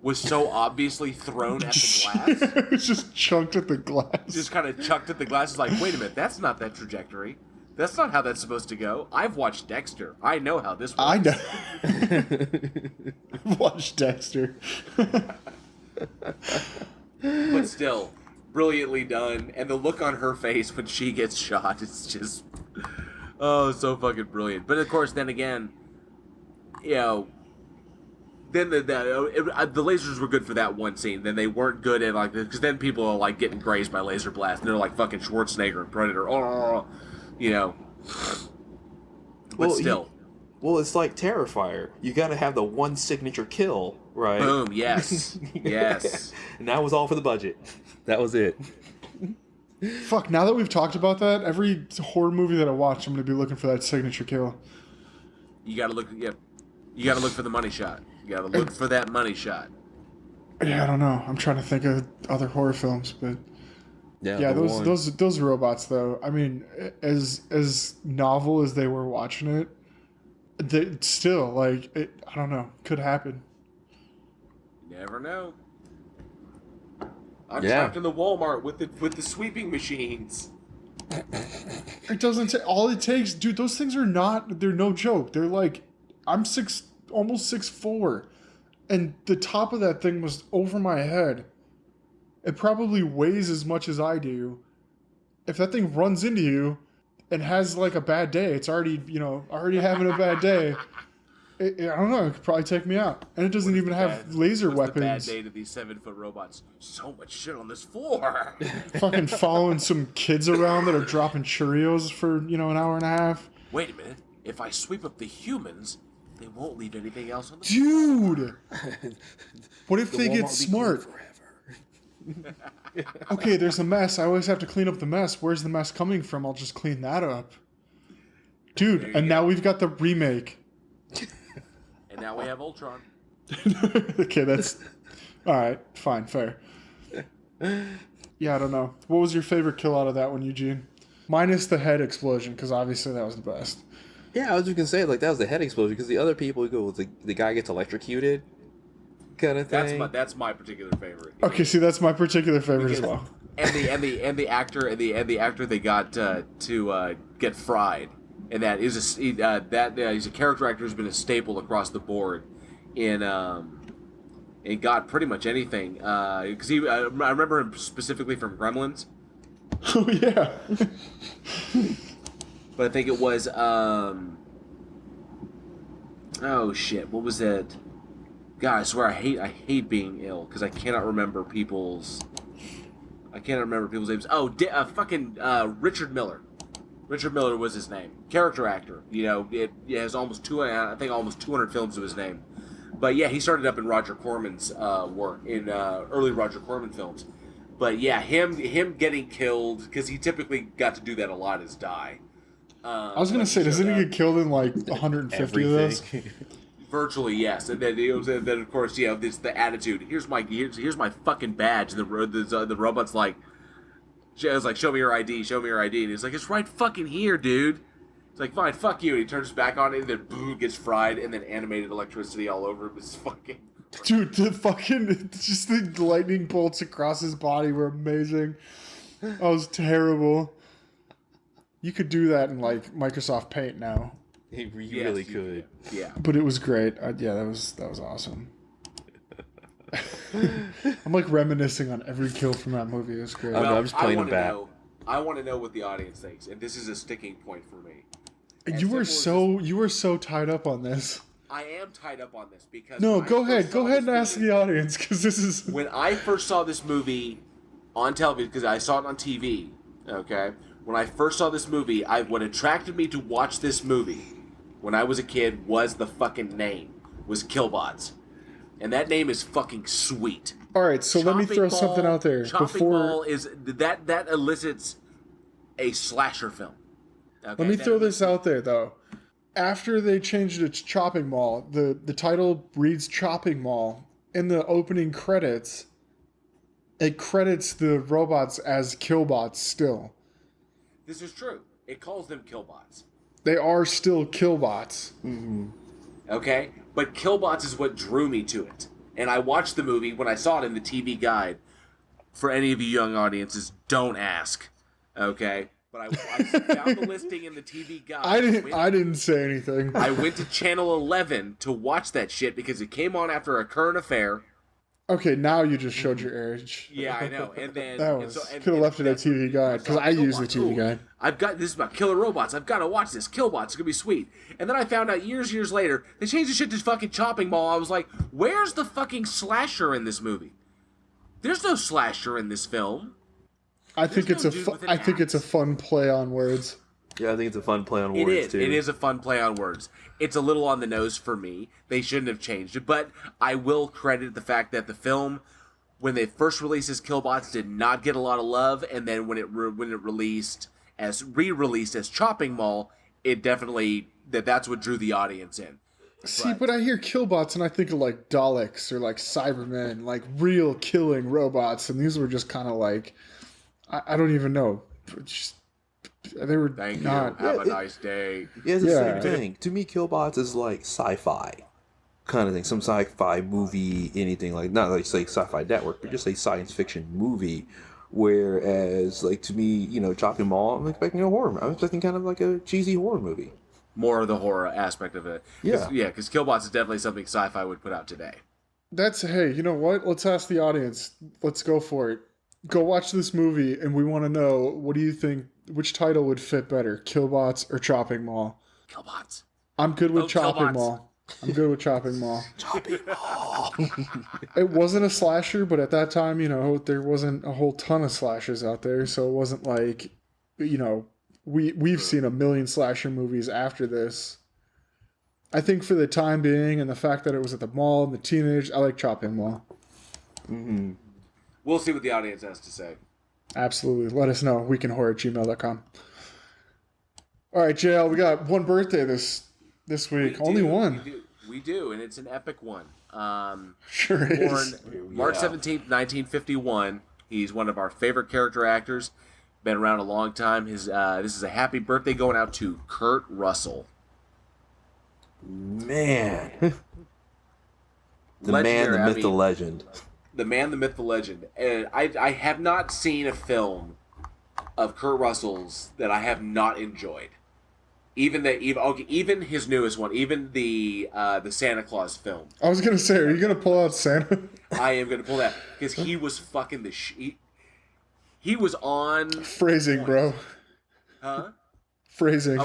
was so obviously thrown at the glass. It was just chunked at the glass. Just kind of chucked at the glass. It's like, wait a minute, that's not that trajectory. That's not how that's supposed to go. I've watched Dexter. I know how this works. I know. Watch Dexter. But still, brilliantly done. And the look on her face when she gets shot is just, so fucking brilliant. But of course, then again, then the lasers were good for that one scene. Then they weren't good at because then people are getting grazed by laser blast. And they're like fucking Schwarzenegger and Predator. But still. Well, it's like Terrifier. You got to have the one signature kill, right? Boom, yes. Yes. And that was all for the budget. That was it. Fuck, now that we've talked about that, every horror movie that I watch, I'm going to be looking for that signature kill. You gotta look for the money shot. You gotta look for that money shot. Yeah, I don't know. I'm trying to think of other horror films, but yeah, those robots though. I mean, as novel as they were watching it, they still I don't know, could happen. You never know. I'm trapped in the Walmart with the sweeping machines. It doesn't take all it takes, dude. Those things they're no joke. They're I'm almost 6'4", and the top of that thing was over my head. It probably weighs as much as I do. If that thing runs into you and has a bad day, it's already having a bad day. I don't know. It could probably take me out, and it doesn't even have laser weapons. The bad day to these 7-foot robots. So much shit on this floor. Fucking following some kids around that are dropping Cheerios for an hour and a half. Wait a minute. If I sweep up the humans, they won't leave anything else on the Dude! What if they get smart? Okay, there's a mess. I always have to clean up the mess. Where's the mess coming from? I'll just clean that up. Dude, and now we've got the remake. And now we have Ultron. Okay, that's... Alright, fine, fair. Yeah, I don't know. What was your favorite kill out of that one, Eugene? Minus the head explosion, because obviously that was the best. Yeah, I was just going to say, that was the head explosion, because the other people go, the guy gets electrocuted, kind of thing. That's my particular favorite. Okay, see, that's my particular favorite as well. And the actor they got to get fried, and that is he's a character actor who's been a staple across the board in God pretty much anything. Because I remember him specifically from Gremlins. Oh yeah. But I think it was oh shit, what was that? God, I swear I hate being ill because I cannot remember people's names. Oh, Richard Miller. Richard Miller was his name. Character actor. It has almost 200 films to his name. But yeah, he started up in Roger Corman's work in early Roger Corman films. But yeah, him getting killed because he typically got to do that a lot is die. I was gonna say, doesn't he get killed in 150 of those? Virtually, yes. And then of course, this the attitude. Here's my fucking badge. The robot's like, show me your ID. Show me your ID. And he's like, it's right fucking here, dude. It's like, fine, fuck you. And he turns back on it, and then boom, gets fried, and then animated electricity all over him. It's fucking. Dude, just the lightning bolts across his body were amazing. That was terrible. You could do that in Microsoft Paint now. He really could. Yeah. But it was great. Yeah, that was awesome. I'm like reminiscing on every kill from that movie. It was great. Well, I'm just playing them back. I want to know what the audience thinks, and this is a sticking point for me. You were so tied up on this. I am tied up on this because go ahead and ask the audience, because this is when I first saw this movie on television, because I saw it on TV. Okay, when I first saw this movie, what attracted me to watch this movie when I was a kid was the fucking name, was Killbots, and that name is fucking sweet. All right, so let me throw something out there. Chopping Mall is that elicits a slasher film. Okay, let me throw this out there though. After they changed it to Chopping Mall, the title reads Chopping Mall. In the opening credits, it credits the robots as Killbots still. This is true. It calls them Killbots. They are still Killbots. Mm-hmm. Okay? But Killbots is what drew me to it. And I watched the movie when I saw it in the TV guide. For any of you young audiences, don't ask. Okay? But I found the listing in the TV guide. I didn't say anything. I went to channel 11 to watch that shit because it came on after A Current Affair. Okay, now you just showed your age. Yeah, I know. And then could have left it at TV guide, because I use the TV guide. This is about killer robots. I've got to watch this. Killbots. It's gonna be sweet. And then I found out years later they changed the shit to fucking Chopping Mall. I was like, where's the fucking slasher in this movie? There's no slasher in this film. I think it's a fun play on words. Yeah, I think it's a fun play on words, too. It is a fun play on words. It's a little on the nose for me. They shouldn't have changed it, but I will credit the fact that the film, when they first released as Killbots, did not get a lot of love, and then when it re-released as Chopping Mall, it definitely that's what drew the audience in. But I hear Killbots and I think of like Daleks or like Cybermen, like real killing robots, and these were just kind of like, I don't even know. They were Thank not. you. Have a nice day. Yeah, it's the same thing. To me, Killbots is like sci-fi kind of thing. Some sci-fi movie, anything like, not like say sci-fi network, but just a science fiction movie. Whereas, like, to me, Chopping Mall, I'm expecting a horror. I'm expecting kind of like a cheesy horror movie. More of the horror aspect of it. Yeah. Because Killbots is definitely something sci-fi would put out today. Hey, you know what? Let's ask the audience. Let's go for it. Go watch this movie, and we want to know, what do you think, which title would fit better, Killbots or Chopping Mall? Killbots. I'm good with Chopping Killbots. Mall. I'm good with Chopping Mall. Chopping Mall. It wasn't a slasher, but at that time, there wasn't a whole ton of slashers out there, so it wasn't like, we've seen a million slasher movies after this. I think for the time being, and the fact that it was at the mall and the teenage, I like Chopping Mall. Mm-hmm. We'll see what the audience has to say. Absolutely. Let us know. weekinhorror@gmail.com. All right, JL, we got one birthday this week. Only one. We do, and it's an epic one. Sure is. Born March 17th, 1951. He's one of our favorite character actors. Been around a long time. This is a happy birthday going out to Kurt Russell. Man. The man, the myth, the legend. The man, the myth, the legend. And I have not seen a film of Kurt Russell's that I have not enjoyed. Even his newest one, even the Santa Claus film. I was gonna say, are you gonna pull out Santa? I am gonna pull that because he was fucking he was on phrasing, point. Bro. Huh? Phrasing.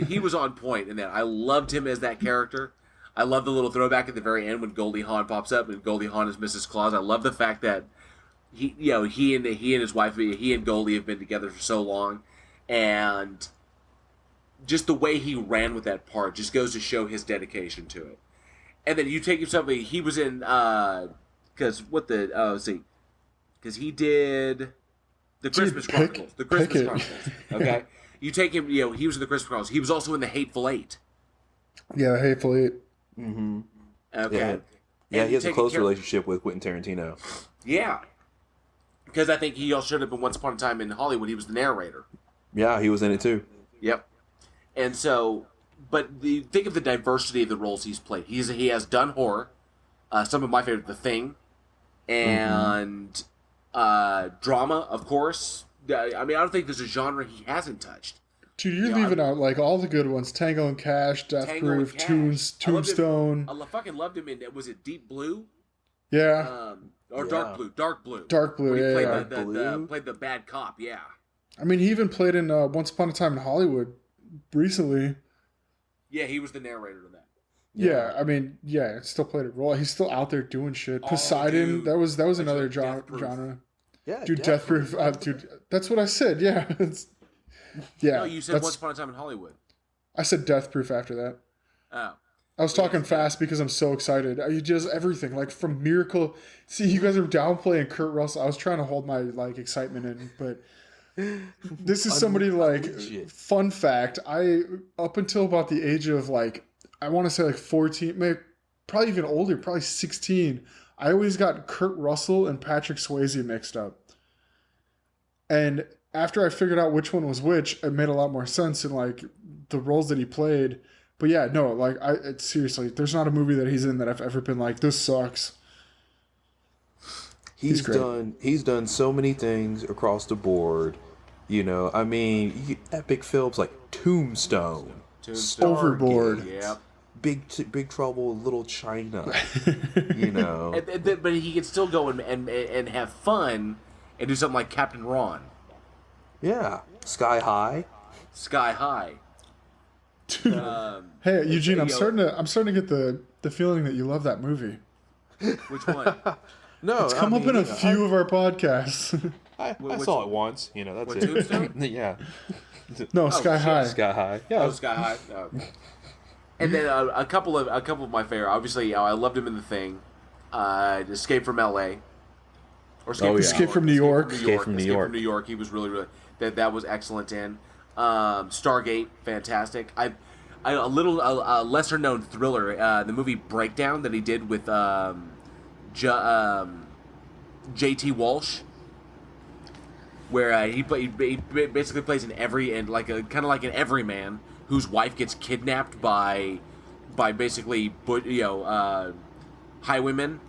He was on point in that. I loved him as that character. I love the little throwback at the very end when Goldie Hawn pops up and Goldie Hawn is Mrs. Claus. I love the fact that he and his wife, he and Goldie have been together for so long, and just the way he ran with that part just goes to show his dedication to it. And then you take himself, he was in because he did the Christmas Chronicles. The Christmas Chronicles. Okay, you take him. He was in the Christmas Chronicles. He was also in the Hateful Eight. Yeah, Hateful Eight. Mm-hmm. Okay. Yeah, he has a close relationship with Quentin Tarantino. Yeah. Because I think he also showed up in Once Upon a Time in Hollywood. He was the narrator. Yeah, he was in it too. Yep. And so, but think of the diversity of the roles he's played. He has done horror. Some of my favorite, The Thing, and drama, of course. I mean, I don't think there's a genre he hasn't touched. Dude, you're leaving out like all the good ones: Tango and Cash, Death Tango and Proof, Cash. Tombstone. I fucking loved him in. Was it Deep Blue? Yeah. Or Dark Blue. Dark Blue. Dark Blue. Where he Yeah. played the bad cop. Yeah. I mean, he even played in Once Upon a Time in Hollywood recently. Yeah, he was the narrator of that. Yeah, I mean, yeah, still played a role. He's still out there doing shit. Poseidon, dude. that was another genre. Yeah, Dude, Death Proof. Dude, that's what I said. Yeah, yeah. No, you said Once Upon a Time in Hollywood. I said Death Proof after that. Oh. I was talking fast because I'm so excited. You just everything like from Miracle. See, you guys are downplaying Kurt Russell. I was trying to hold my like excitement in, but this is somebody like. Fun fact: I up until about the age of like I want to say like 14, maybe probably even older, probably 16. I always got Kurt Russell and Patrick Swayze mixed up. And after I figured out which one was which, it made a lot more sense in like the roles that he played. But yeah, no, like seriously, there's not a movie that he's in that I've ever been like, this sucks. He's done so many things across the board. You know, I mean, epic films like Tombstone. Overboard. Yeah. Big Trouble in Little China. You know. But he can still go and have fun and do something like Captain Ron. Yeah. Sky High. Sky High. Dude. Hey, Eugene, I'm starting to get the feeling that you love that movie. Which one? No, it's come up in a few of our podcasts. I saw it once. You know, that's it. Tombstone? Yeah. No, Sky High. Sky High. Yeah. Oh, Sky High. Oh. And then a couple of my favorite. Obviously, I loved him in The Thing, Escape from L.A. Or Escape from New York. Escape from New York. He was really that was excellent in. Stargate, fantastic. A little lesser known thriller, the movie Breakdown that he did with J.T. Walsh, where he basically plays an kind of like an everyman whose wife gets kidnapped by basically highwaymen,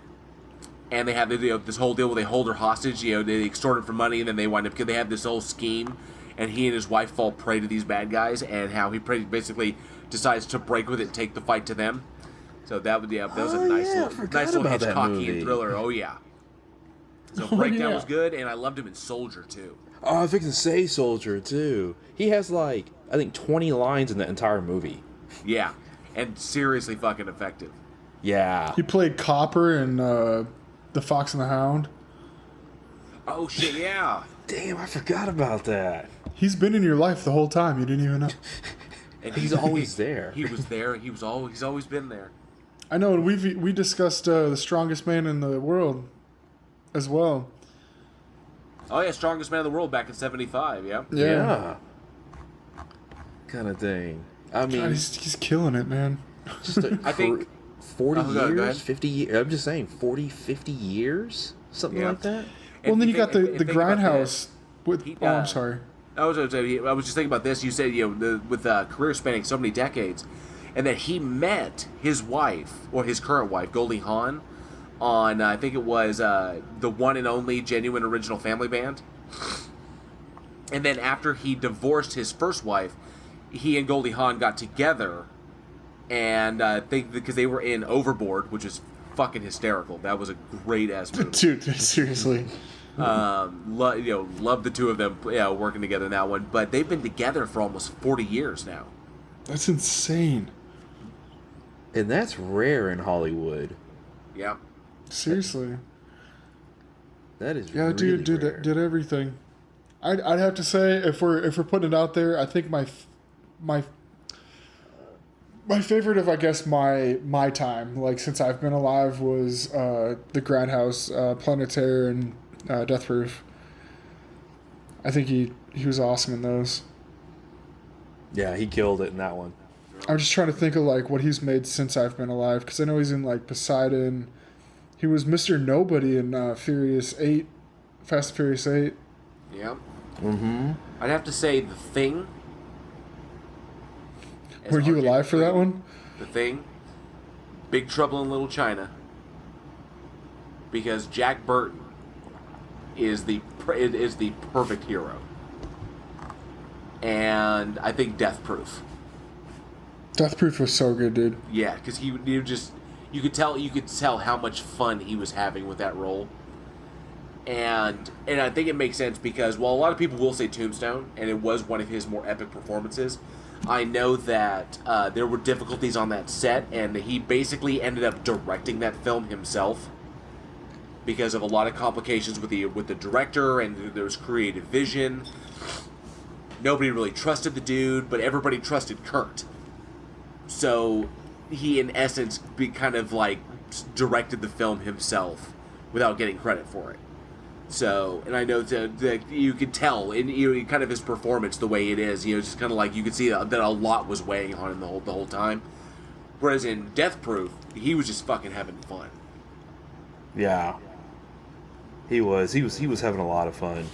and they have this whole deal where they hold her hostage. They extort her for money, and then they wind up they have this whole scheme, and he and his wife fall prey to these bad guys, and how he basically decides to break with it and take the fight to them. So that was a nice little Hitchcockian and thriller. Oh yeah. So Breakdown was good, and I loved him in Soldier too. Oh, I was fixing to say Soldier too. He has I think 20 lines in the entire movie. Yeah, and seriously fucking effective. Yeah. He played Copper in The Fox and the Hound. Oh shit, yeah. Damn, I forgot about that. He's been in your life the whole time. You didn't even know. And he's always there. He was there. He's always been there. I know, and we discussed The Strongest Man in the World as well. Oh yeah, Strongest Man in the World back in '75. Yeah. Yeah. Kind of thing. I mean, God, he's killing it, man. I think 40 go ahead. years, 50 years. I'm just saying, 40, 50 years, something like that. Well, and then you got the Grindhouse with. I'm sorry. I was just thinking about this. You said with career spanning so many decades, and that he met his wife or his current wife, Goldie Hawn, on I think it was the one and only Genuine Original Family Band. And then after he divorced his first wife, he and Goldie Hawn got together, and because they were in Overboard, which is fucking hysterical. That was a great ass movie. Dude, seriously. Love the two of them working together in that one, but they've been together for almost 40 years now. That's insane. And that's rare in Hollywood. Yeah. Seriously. That is yeah, really dude rare. did everything. I'd have to say if we're putting it out there, I think my favorite of, I guess, my time, like since I've been alive, was the Grindhouse, Planetaire, and Death Proof. I think he was awesome in those. Yeah, he killed it in that one. I'm just trying to think of like what he's made since I've been alive, because I know he's in like Poseidon. He was Mr. Nobody in Fast and Furious 8. Yeah. Mm-hmm. I'd have to say The Thing. Were you alive for that one? The Thing. Big Trouble in Little China. Because Jack Burton is the perfect hero. and I think Death Proof. Death Proof was so good, dude. Yeah, because you could tell how much fun he was having with that role. And I think it makes sense because while a lot of people will say Tombstone, and it was one of his more epic performances, I know that there were difficulties on that set, and he basically ended up directing that film himself because of a lot of complications with the director, and there was creative vision. Nobody really trusted the dude, but everybody trusted Kurt. So he, in essence, kind of like directed the film himself without getting credit for it. So, and I know that you could tell in kind of his performance the way it is, just kind of like you could see that a lot was weighing on him the whole time. Whereas in Death Proof, he was just fucking having fun. Yeah, he was having a lot of fun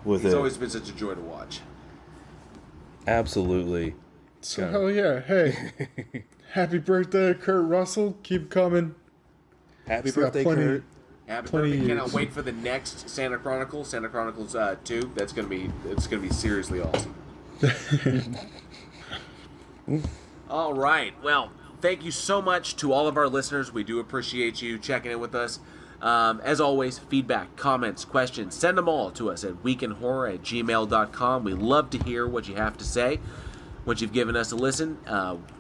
with it. He's always been such a joy to watch. Absolutely. So hell yeah! Hey, happy birthday, Kurt Russell. Keep coming. Happy birthday, Kurt. Happy birthday! Cannot wait for the next Santa Chronicles 2. It's gonna be seriously awesome. All right. Well, thank you so much to all of our listeners. We do appreciate you checking in with us. As always, feedback, comments, questions, send them all to us at weekinhorror@gmail.com. We love to hear what you have to say once you've given us a listen.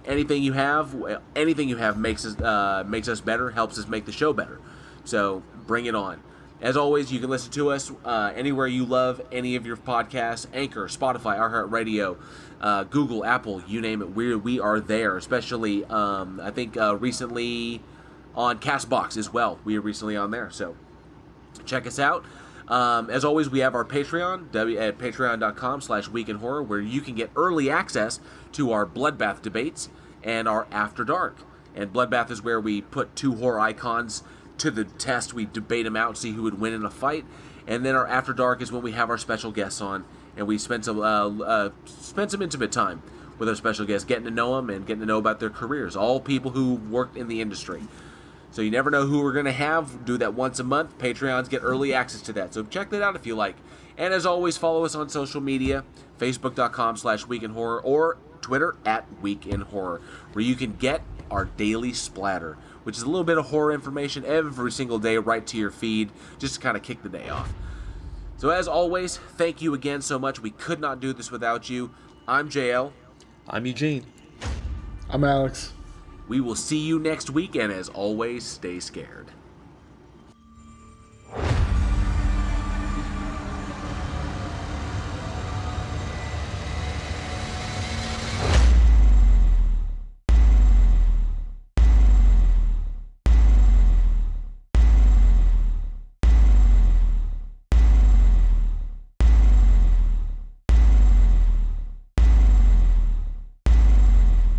Anything you have makes us better, helps us make the show better. So bring it on. As always, you can listen to us anywhere you love any of your podcasts: Anchor, Spotify, iHeartRadio, Google, Apple, you name it. We are there. Especially, I think recently on Castbox as well. We are recently on there, so check us out. As always, we have our Patreon at patreon.com/weekinhorror, where you can get early access to our Bloodbath debates and our After Dark. And Bloodbath is where we put two horror icons to the test. We debate them out, see who would win in a fight. And then our After Dark is when we have our special guests on, and we spend some intimate time with our special guests, getting to know them and getting to know about their careers. All people who worked in the industry. So you never know who we're going to have. Do that once a month. Patreons get early access to that. So check that out if you like. And as always, follow us on social media, facebook.com/weekinhorror or Twitter @weekinhorror, where you can get our daily splatter, which is a little bit of horror information every single day right to your feed, just to kind of kick the day off. So as always, thank you again so much. We could not do this without you. I'm JL. I'm Eugene. I'm Alex. We will see you next week, and as always, stay scared.